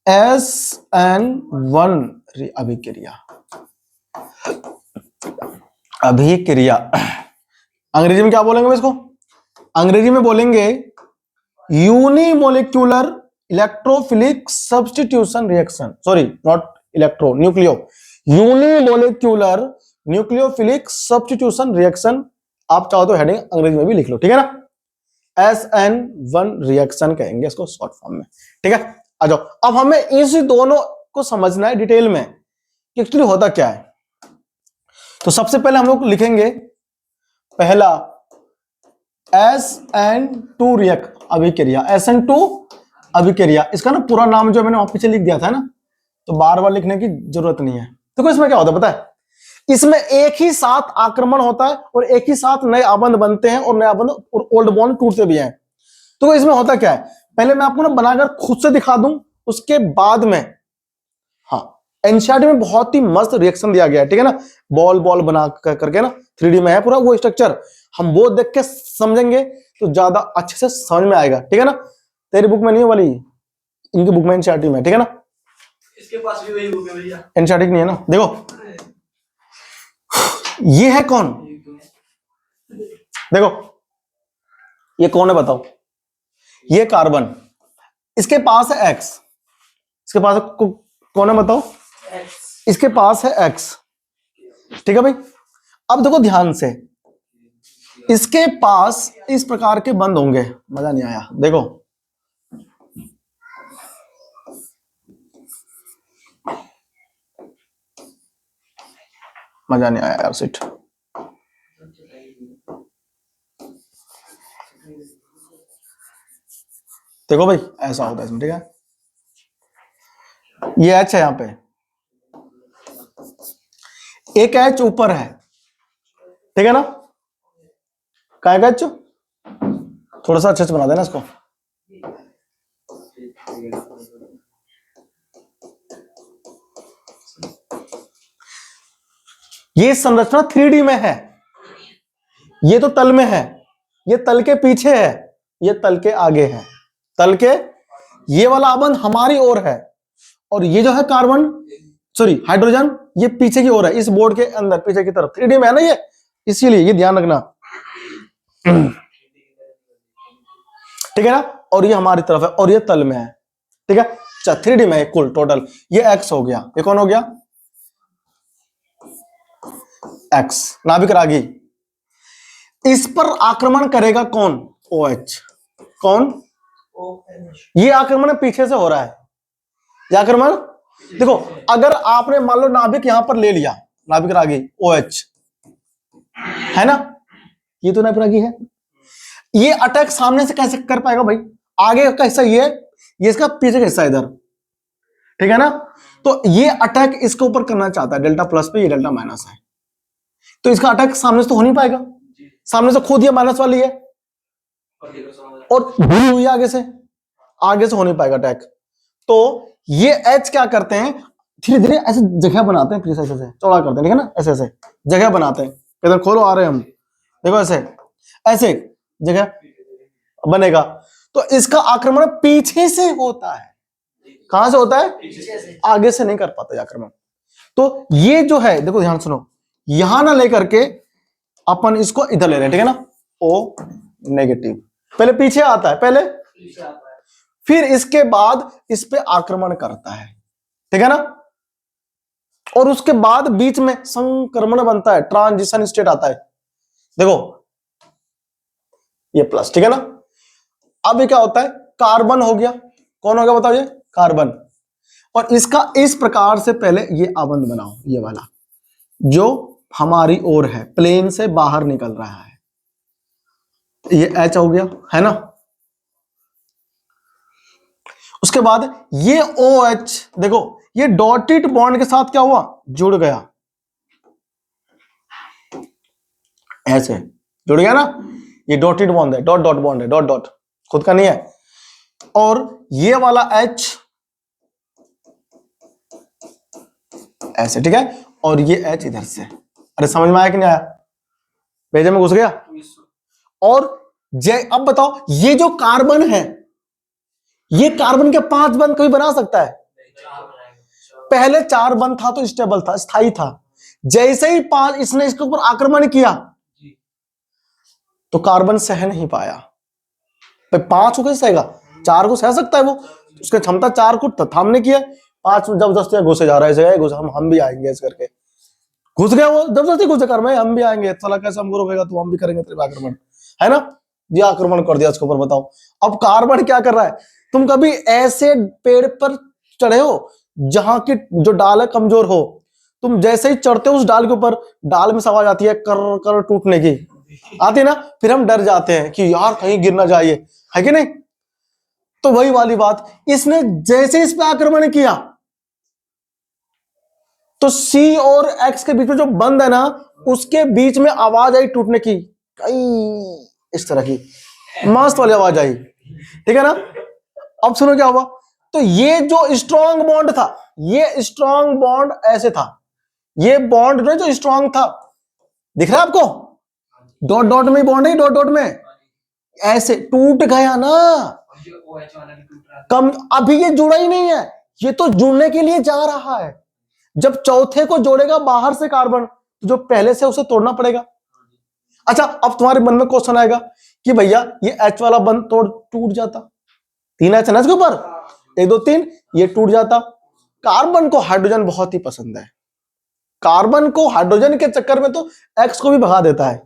SN1 अभिक्रिया। अंग्रेजी में क्या बोलेंगे इसको? अंग्रेजी में बोलेंगे unimolecular electrophilic substitution reaction. Sorry, not electro, nucleo, unimolecular nucleophilic substitution reaction. आप चाहो तो हेडिंग अंग्रेजी में भी लिख लो। ठीक है ना, SN1 रिएक्शन कहेंगे इसको शॉर्ट फॉर्म में। ठीक है, आ जाओ। अब हमें इस दोनों को समझना है डिटेल में कि एक्चुअली होता क्या है। तो सबसे पहले हम लोग लिखेंगे पहला SN2 अभिक्रिया। SN2 अभिक्रिया, इसका ना पूरा नाम जो मैंने वहां पीछे लिख दिया था ना, तो बार बार लिखने की जरूरत नहीं है। तो इसमें क्या होता है पता है? इसमें एक ही साथ आक्रमण होता है और एक ही साथ नए आबंध बनते हैं और नए आबंध और ओल्ड बॉन्ड टूटते भी हैं। तो इसमें होता क्या है, पहले मैं आपको ना बनाकर खुद से दिखा दूं, उसके बाद में हाँ एनसीईआरटी में बहुत ही मस्त रिएक्शन दिया गया है। ठीक है ना, बॉल बना करके ना 3D में है पूरा वो स्ट्रक्चर। हम वो देख के समझेंगे तो ज्यादा अच्छे से समझ में आएगा। ठीक है ना, तेरी बुक में नहीं है वाली, इनकी बुक में एनसीईआरटी में। ठीक है ना, इसके पास भी वही बुक है भैया, एनसीईआरटी नहीं है ना। देखो ये है कौन? देखो ये कौन है बताओ? ये कार्बन, इसके पास है X, इसके पास कौन है बताओ? इसके पास है X। ठीक है भाई। अब देखो ध्यान से, इसके पास इस प्रकार के बंद होंगे। मजा नहीं आया, देखो मजा नहीं आया यार सिट। देखो भाई ऐसा होता है इसमें। ठीक है, ये H है यहां पे, एक H ऊपर है। ठीक है ना, क्या H? थोड़ा सा अच्छे से बना देना इसको। ये संरचना 3D में है, ये तो तल में है, ये तल के पीछे है, ये तल के आगे है, तल के ये वाला आबंध हमारी ओर है, और ये जो है कार्बन सॉरी हाइड्रोजन ये पीछे की ओर है, इस बोर्ड के अंदर पीछे की तरफ 3D में है ना ये, इसीलिए ये ध्यान रखना। ठीक है ना, और ये हमारी तरफ है और ये तल में है। ठीक है, 3D में है कुल टोटल, ये x हो गया, ये कौन हो गया x, नाभिक रागी। इस पर आक्रमण करेगा कौन, OH, कौन, ये आक्रमण पीछे से हो रहा है, ये आक्रमण देखो, अगर आपने मान लो नाभिक यहां पर ले लिया, नाभिक रागी OH है ना, ये तो नाभिक रागी है, ये अटैक सामने से कैसे कर पाएगा भाई, आगे का हिस्सा ये इसका पीछे का हिस्सा इधर, ठीक है ना, तो ये अटैक इसके ऊपर करना चाहता है, डेल्टा प्लस पे, ये डेल्टा माइनस है, तो इसका अटैक सामने से तो हो नहीं पाएगा, सामने से खुद ये माइनस वाली है और भरी हुई आगे से हो नहीं पाएगा अटैक। तो ये H क्या करते हैं, धीरे धीरे ऐसे जगह बनाते हैं, फिर ऐसे चौड़ा करते हैं, ठीक है ना, ऐसे ऐसे जगह बनाते हैं, इधर खोलो आ रहे हैं हम, देखो ऐसे ऐसे जगह बनेगा, तो इसका आक्रमण पीछे से होता है, कहां से होता है, आगे से नहीं कर पाता आक्रमण। तो ये जो है देखो ध्यान सुनो, यहां ना लेकर के अपन इसको इधर ले रहे हैं, ठीक है ना, O नेगेटिव पहले पीछे आता है, पहले फिर इसके बाद इस पे आक्रमण करता है, ठीक है ना, और उसके बाद बीच में संक्रमण बनता है, ट्रांजिशन स्टेट आता है, देखो ये प्लस, ठीक है ना। अब ये क्या होता है, कार्बन हो गया, कौन हो गया बताओ, ये कार्बन, और इसका इस प्रकार से पहले ये आबंध बनाओ, ये वाला जो हमारी ओर है, प्लेन से बाहर निकल रहा है, ये H हो गया, है ना। उसके बाद ये OH देखो, ये डॉटेड बॉन्ड के साथ क्या हुआ, जुड़ गया, ऐसे जुड़ गया ना, ये डॉटेड बॉन्ड है, डॉट डॉट बॉन्ड है, डॉट डॉट खुद का नहीं है, और ये वाला H ऐसे, ठीक है, और ये H इधर से, अरे समझ में आया कि नहीं आया, पेज में घुस गया। और अब बताओ, ये जो कार्बन है, ये कार्बन के 5 बंध कोई बना सकता है, पहले 4 बंध था तो स्टेबल था, स्थायी था, जैसे ही 5 इसने इसके ऊपर आक्रमण किया तो कार्बन सह नहीं पाया, 5 को कैसे सहेगा, 4 को सह सकता है वो, उसकी क्षमता 4 को थामने की है, 5 जबरदस्ती घुसे जा रहा है, हम भी आएंगे इस करके, घुस गया वो जबरदस्ती घुसे कर, हम भी आएंगे, साला कैसे हमको रोकेगा, तो हम भी करेंगे तेरे आक्रमण, है ना, ये आक्रमण कर दिया उसके ऊपर। बताओ अब कार्बन क्या कर रहा है, तुम कभी ऐसे पेड़ पर चढ़े हो जहां की जो डाल है कमजोर हो, तुम जैसे ही चढ़ते हो उस डाल के ऊपर, डाल में आवाज आती है कर कर टूटने की, आती है ना, फिर हम डर जाते हैं कि यार कहीं गिर ना जाइए, है कि नहीं। तो वही वाली बात, इसने जैसे इस पे आक्रमण किया तो C और X के बीच में जो बंद है ना, उसके बीच में आवाज आई टूटने की, कई इस तरह की मस्त वाली आवाज आई, ठीक है ना। अब सुनो क्या हुआ, तो ये जो स्ट्रॉन्ग बॉन्ड था, ये स्ट्रॉन्ग बॉन्ड ऐसे था, ये बॉन्ड जो स्ट्रॉन्ग था, दिख रहा है आपको, डॉट डॉट में बॉन्ड है, डॉट डॉट में ऐसे टूट गया ना, कम, अभी ये जुड़ा ही नहीं है, ये तो जुड़ने के लिए जा रहा है, जब चौथे को जोड़ेगा बाहर से कार्बन, जो पहले से उसे तोड़ना पड़ेगा। अच्छा अब तुम्हारे मन में क्वेश्चन आएगा कि भैया ये H वाला बंद टूट जाता, 3 H है ना इसके ऊपर, 1 2 3, ये टूट जाता। कार्बन को हाइड्रोजन बहुत ही पसंद है, कार्बन को हाइड्रोजन के चक्कर में तो X को भी भगा देता है,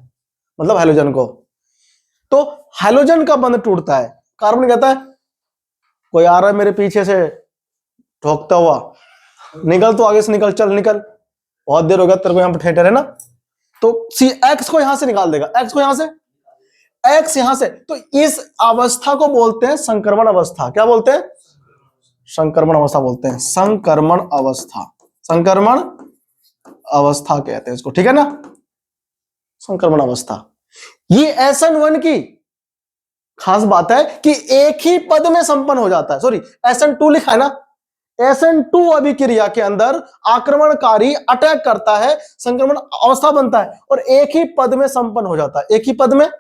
मतलब हाइड्रोजन को, तो हाइड्रोजन का बंध टूटता है, कार्बन कहता है कोई आ रहा है मेरे पीछे से ठोकता हुआ, निकल तो आगे से निकल, चल निकल, बहुत देर हो गया तेरे को यहाँ पर थिएटर है ना, तो X को यहां से निकाल देगा, X को यहां से, X यहां से, तो इस अवस्था को बोलते हैं संक्रमण अवस्था, क्या बोलते हैं, संक्रमण अवस्था बोलते हैं, संक्रमण अवस्था, संक्रमण अवस्था कहते हैं इसको, ठीक है ना, संक्रमण अवस्था। ये SN1 की खास बात है कि एक ही पद में संपन्न हो जाता है, सॉरी SN2 लिखा है ना, SN2 अभिक्रिया के अंदर आक्रमणकारी अटैक करता है, संक्रमण अवस्था बनता है और एक ही पद में संपन्न हो जाता है, एक ही पद में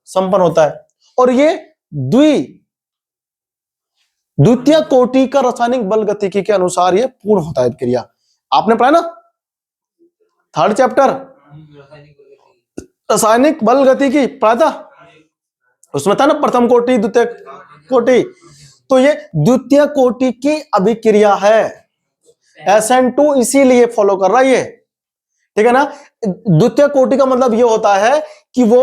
संपन्न होता है। और ये द्वितीय कोटि का रासायनिक बल गतिकी के अनुसार ये पूर्ण होता है अभिक्रिया। आपने पढ़ा ना 3rd चैप्टर रासायनिक बल गतिकी पढ़ा था, उसमें था ना प्रथम कोटि द्वितीय कोटि। तो ये द्वितीय कोटि की अभिक्रिया है, SN2 इसीलिए फॉलो कर रहा है ये, ठीक है ना। द्वितीय कोटि का मतलब ये होता है कि वो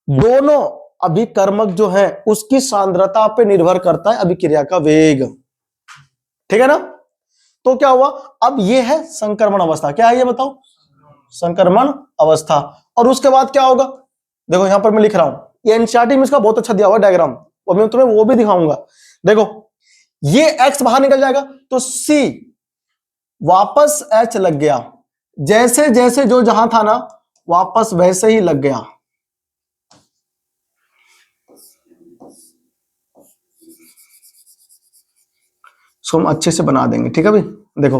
दोनों अभिकर्मक जो है उसकी सांद्रता पे निर्भर करता है अभिक्रिया का वेग, ठीक है ना। तो क्या हुआ, अब ये है संक्रमण अवस्था। क्या है ये बताओ, संक्रमण अवस्था। और उसके बाद क्या होगा, देखो यहां पर मैं लिख रहा हूं, ये एनसीईआरटी में इसका बहुत अच्छा दिया हुआ डायग्राम, और मैं तुम्हें वो भी दिखाऊंगा। देखो ये X बाहर निकल जाएगा तो C वापस H लग गया, जैसे जैसे जो जहां था ना वापस वैसे ही लग गया। इसको हम अच्छे से बना देंगे, ठीक है भाई। देखो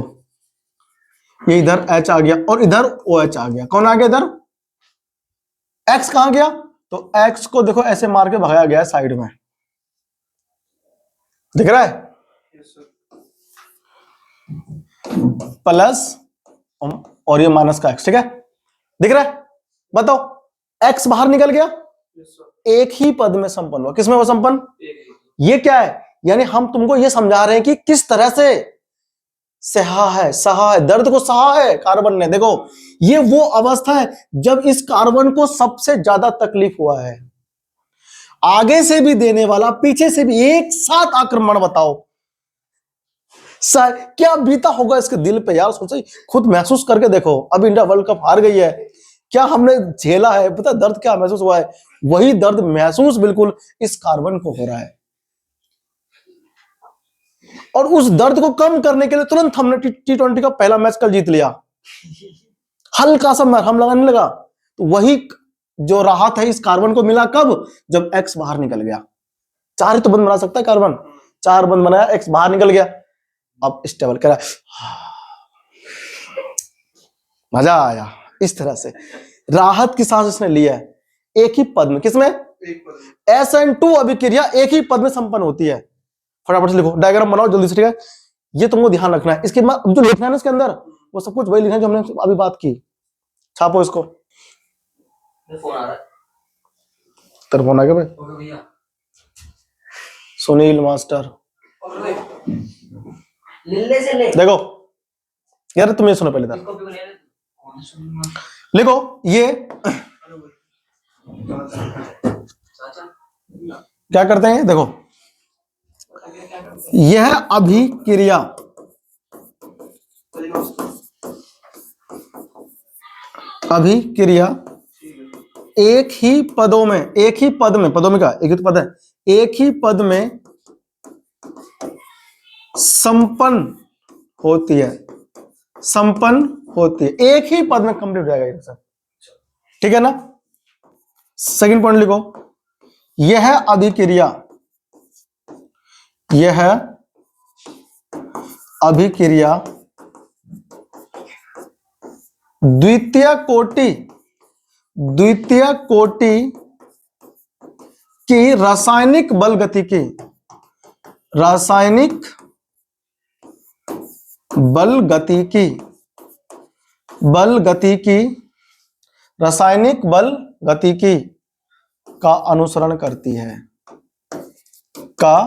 ये इधर H आ गया और इधर OH आ गया। कौन आ गया इधर, X कहां गया, तो X को देखो ऐसे मार के भगाया गया है साइड में, दिख रहा है, प्लस और ये माइनस का X, ठीक है, दिख रहा है। बताओ X बाहर निकल गया, एक ही पद में संपन्न हुआ। किसमें हुआ संपन्न, ये क्या है, यानी हम तुमको ये समझा रहे हैं कि किस तरह से सहा है दर्द को सहा है कार्बन ने। देखो ये वो अवस्था है जब इस कार्बन को सबसे ज्यादा तकलीफ हुआ है, आगे से भी देने वाला पीछे से भी एक साथ आक्रमण। बताओ सर क्या बीता होगा इसके दिल पे यार, सोचो खुद महसूस करके देखो। अब इंडिया वर्ल्ड कप हार गई है, क्या हमने झेला है, पता दर्द क्या महसूस हुआ है, वही दर्द महसूस बिल्कुल इस कार्बन को हो रहा है। और उस दर्द को कम करने के लिए तुरंत हमने T20 का पहला मैच कल जीत लिया, हल्का सा मरहम लगाने लगा। तो वही जो राहत है इस कार्बन को मिला कब, जब X बाहर निकल गया। 4 ही तो बंद बना सकता है कार्बन, 4 बंद बनाया, X बाहर निकल गया, अब स्टेबल करा, मजा आया। इस तरह से राहत की सांस इसने लिया है एक ही पद में। किसमें, SN2 अभिक्रिया एक ही पद में संपन्न होती है। फटाफट से लिखो, डायग्राम बनाओ जल्दी से, ठीक है। ये तुमको ध्यान रखना है, इसके बाद जो लिखना है ना इसके अंदर वो सब कुछ वही लिखना है जो हमने अभी बात की। छापो इसको। फोन आ रहा है, तेरा फोन आ गया भाई, भैया सुनील मास्टर। ले से ले, देखो यार तुम ये सुनो पहले था, लिखो ये क्या करते हैं, देखो यह अभिक्रिया एक ही पदों में, एक ही पद में, पदों में क्या, एक ही तो पद है, एक ही पद में संपन्न होती है, संपन्न होती है, एक ही पद में कंप्लीट हो जाएगा ये सब, ठीक है ना। सेकंड पॉइंट लिखो, यह अभिक्रिया, यह अभिक्रिया द्वितीय कोटि की रासायनिक बल गतिकी, रासायनिक बल गतिकी, रासायनिक बल गतिकी का अनुसरण करती है, का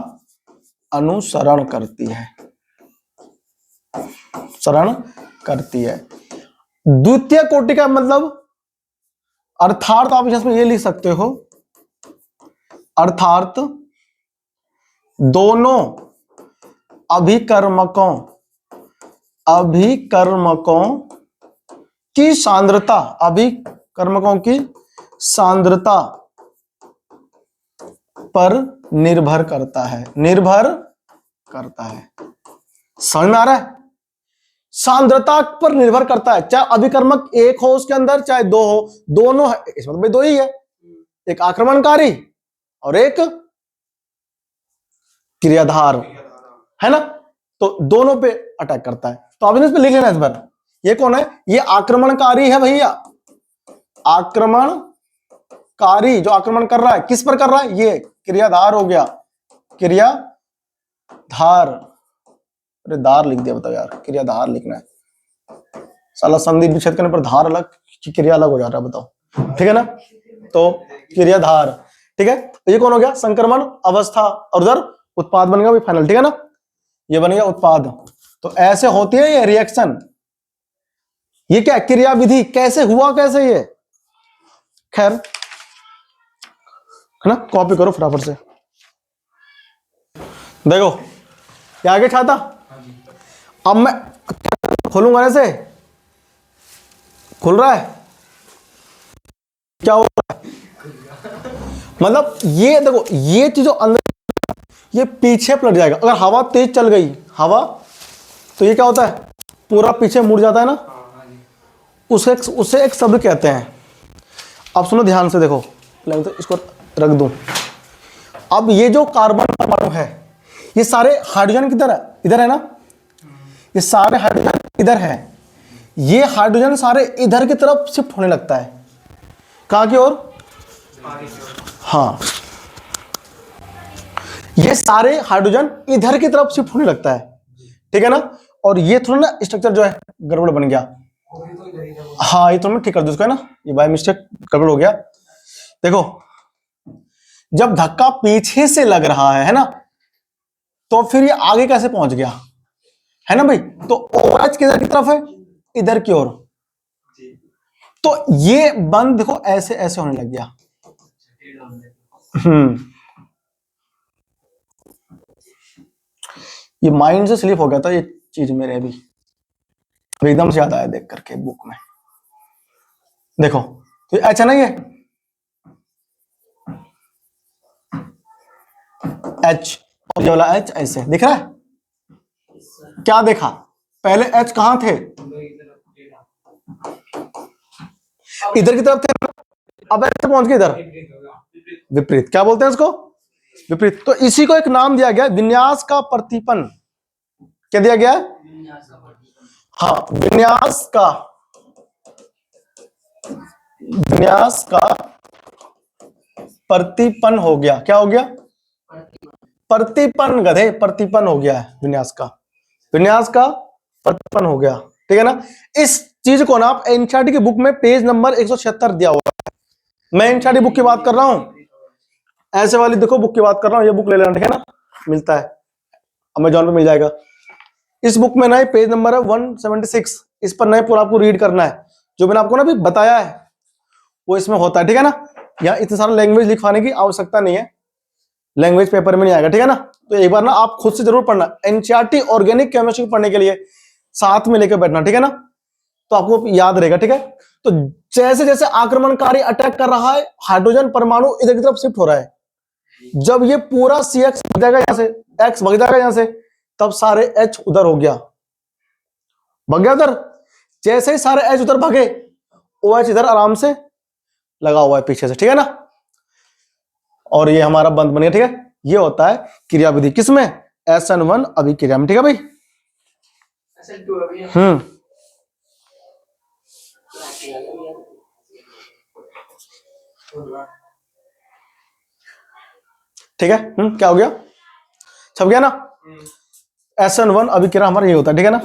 अनुसरण करती है, अनुसरण करती है। द्वितीय कोटि का मतलब अर्थात आप इसमें ये लिख सकते हो, अर्थात दोनों अभिकर्मकों की सांद्रता, अभिकर्मकों की सांद्रता पर निर्भर करता है, निर्भर करता है। समझ में आ रहा है, सांद्रता पर निर्भर करता है, चाहे अभिकर्मक एक हो उसके अंदर चाहे दो हो, दोनों है, इस मतलब दो ही है, एक आक्रमणकारी और एक क्रियाधार, है ना। तो दोनों पे अटैक करता है। तो आप इस पे लिख लेना इस बार, ये कौन है, ये आक्रमणकारी है भैया, आक्रमणकारी, जो आक्रमण कर रहा है किस पर कर रहा है, ये क्रियाधार हो गया, क्रियाधार, अरे दार लिख दिया, बताओ यार, क्रियाधार लिखना है, साला संधि विच्छेद करने पर धार अलग क्रिया अलग हो जा रहा है, बताओ, ठीक है ना, तो क्रियाधार, ठीक है। ये कौन हो गया, संक्रमण अवस्था, और उधर उत्पाद बन गया फाइनल, ठीक है ना, ये बन गया उत्पाद। तो ऐसे होती है ये रिएक्शन, ये क्या क्रियाविधि, कैसे हुआ, कैसे ये, खैर है ना, कॉपी करो फटाफट से। देखो ये आगे छाता, अब मैं खोलूंगा ऐसे, खुल रहा है, क्या हो रहा है, मतलब ये देखो, ये चीज जो अंदर, ये पीछे पलट जाएगा, अगर हवा तेज चल गई, हवा, तो ये क्या होता है, पूरा पीछे मुड़ जाता है ना, उसे एक शब्द कहते हैं। अब सुनो ध्यान से, देखो तो इसको रख दूं, अब ये जो कार्बन परमाणु है, ये सारे हाइड्रोजन किधर है, इधर है ना, ये सारे हाइड्रोजन इधर है, ये हाइड्रोजन सारे इधर की तरफ शिफ्ट होने लगता है, कहां की ओर, हाँ, ये सारे हाइड्रोजन इधर की तरफ शिफ्ट होने लगता है, ठीक है ना, और ये थोड़ा ना स्ट्रक्चर जो है गड़बड़ बन गया, हाँ ये तो मैं ठीक कर दूं इसको, है ना, ये बाय मिस्टेक गड़बड़ हो गया। देखो जब धक्का पीछे से लग रहा है ना, तो फिर ये आगे कैसे पहुंच गया, है ना भाई, तो OH किधर की तरफ है, इधर की ओर, तो ये बंद देखो ऐसे ऐसे होने लग गया, ये माइंड से स्लिप हो गया था ये चीज मेरे, अभी एकदम से याद आया देख करके बुक में, देखो तो अच्छा ना, ये H और ये वाला H ऐसे दिख रहा है, क्या देखा, पहले H कहां थे, इधर की तरफ थे, अब ऐसे पहुंच गए इधर, विपरीत, क्या बोलते हैं इसको, विपरीत। तो इसी को एक नाम दिया गया, विन्यास का प्रतिपन, क्या दिया गया, हाँ विन्यास का प्रतिपन हो गया, क्या हो गया, प्रतिपन, गधे प्रतिपन हो गया है, विन्यास का प्रतिपन हो गया, ठीक है ना। इस चीज को ना आप एनसीईआरटी की बुक में पेज नंबर 176 दिया हुआ है, मैं एनसीईआरटी बुक की बात कर रहा हूं, ऐसे वाली देखो बुक की बात कर रहा हूं, ये बुक ले लेना, ठीक है ना, मिलता है अमेजॉन पे मिल जाएगा। इस बुक में ना पेज नंबर है 176, इस पर नए पूरा आपको रीड करना है, जो मैंने आपको ना अभी बताया है वो इसमें होता है, ठीक है ना। यहाँ इतने सारा लैंग्वेज लिखवाने की आवश्यकता नहीं है, लैंग्वेज पेपर में नहीं आएगा, ठीक है ना। तो एक बार ना आप खुद से जरूर पढ़ना, एनसीईआरटी ऑर्गेनिक केमिस्ट्री पढ़ने के लिए साथ में लेकर बैठना, ठीक है ना, तो आपको याद रहेगा, ठीक है। तो जैसे जैसे आक्रमणकारी अटैक कर रहा है, हाइड्रोजन परमाणु इधर की तरफ शिफ्ट हो रहा है, जब ये पूरा CX भग जाएगा यहां से, X भग जाएगा यहां से, तब सारे H उधर हो गया, भग गया उधर, जैसे ही सारे H उधर भागे, OH इधर आराम से लगा हुआ है पीछे से, ठीक है ना, और ये हमारा बंद बन गया, ठीक है। ये होता है क्रियाविधि, किसमें, SN1 अभिक्रिया में, ठीक है भाई, SN2 अभी ठीक है, क्या हो गया, छप गया ना। SN1 अभिक्रिया हमारा ये होता है, ठीक है ना,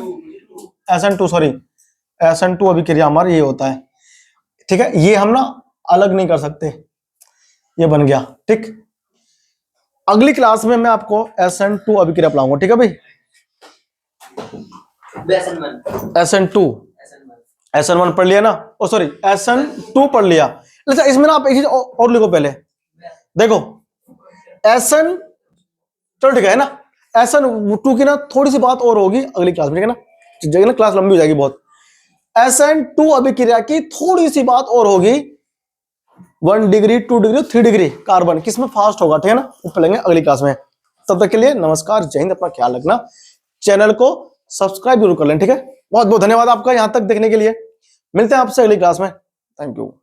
SN2 अभिक्रिया हमारा ये होता है, ठीक है। ये हम ना अलग नहीं कर सकते, ये बन गया, ठीक। अगली क्लास में मैं आपको SN2 अभिक्रिया पढ़ाऊंगा, ठीक है भाई, SN1 पढ़ लिया ना, ओ सॉरी SN2 पढ़ लिया। अच्छा इसमें ना आप एक चीज और लिखो पहले, देखो SN, चलो ठीक है ना, SN2 की ना थोड़ी सी बात और होगी अगली क्लास में, ठीक है ना, जगह ना क्लास लंबी हो जाएगी बहुत। SN2 अभिक्रिया की थोड़ी सी बात और होगी, 1 डिग्री 2 डिग्री 3 डिग्री कार्बन किसमें फास्ट होगा, ठीक है ना, वो पढ़ेंगे अगली क्लास में। तब तक के लिए नमस्कार, जय हिंद, अपना ख्याल रखना, चैनल को सब्सक्राइब जरूर कर लें, ठीक है। बहुत बहुत धन्यवाद आपका यहां तक देखने के लिए, मिलते हैं आपसे अगली क्लास में, थैंक यू।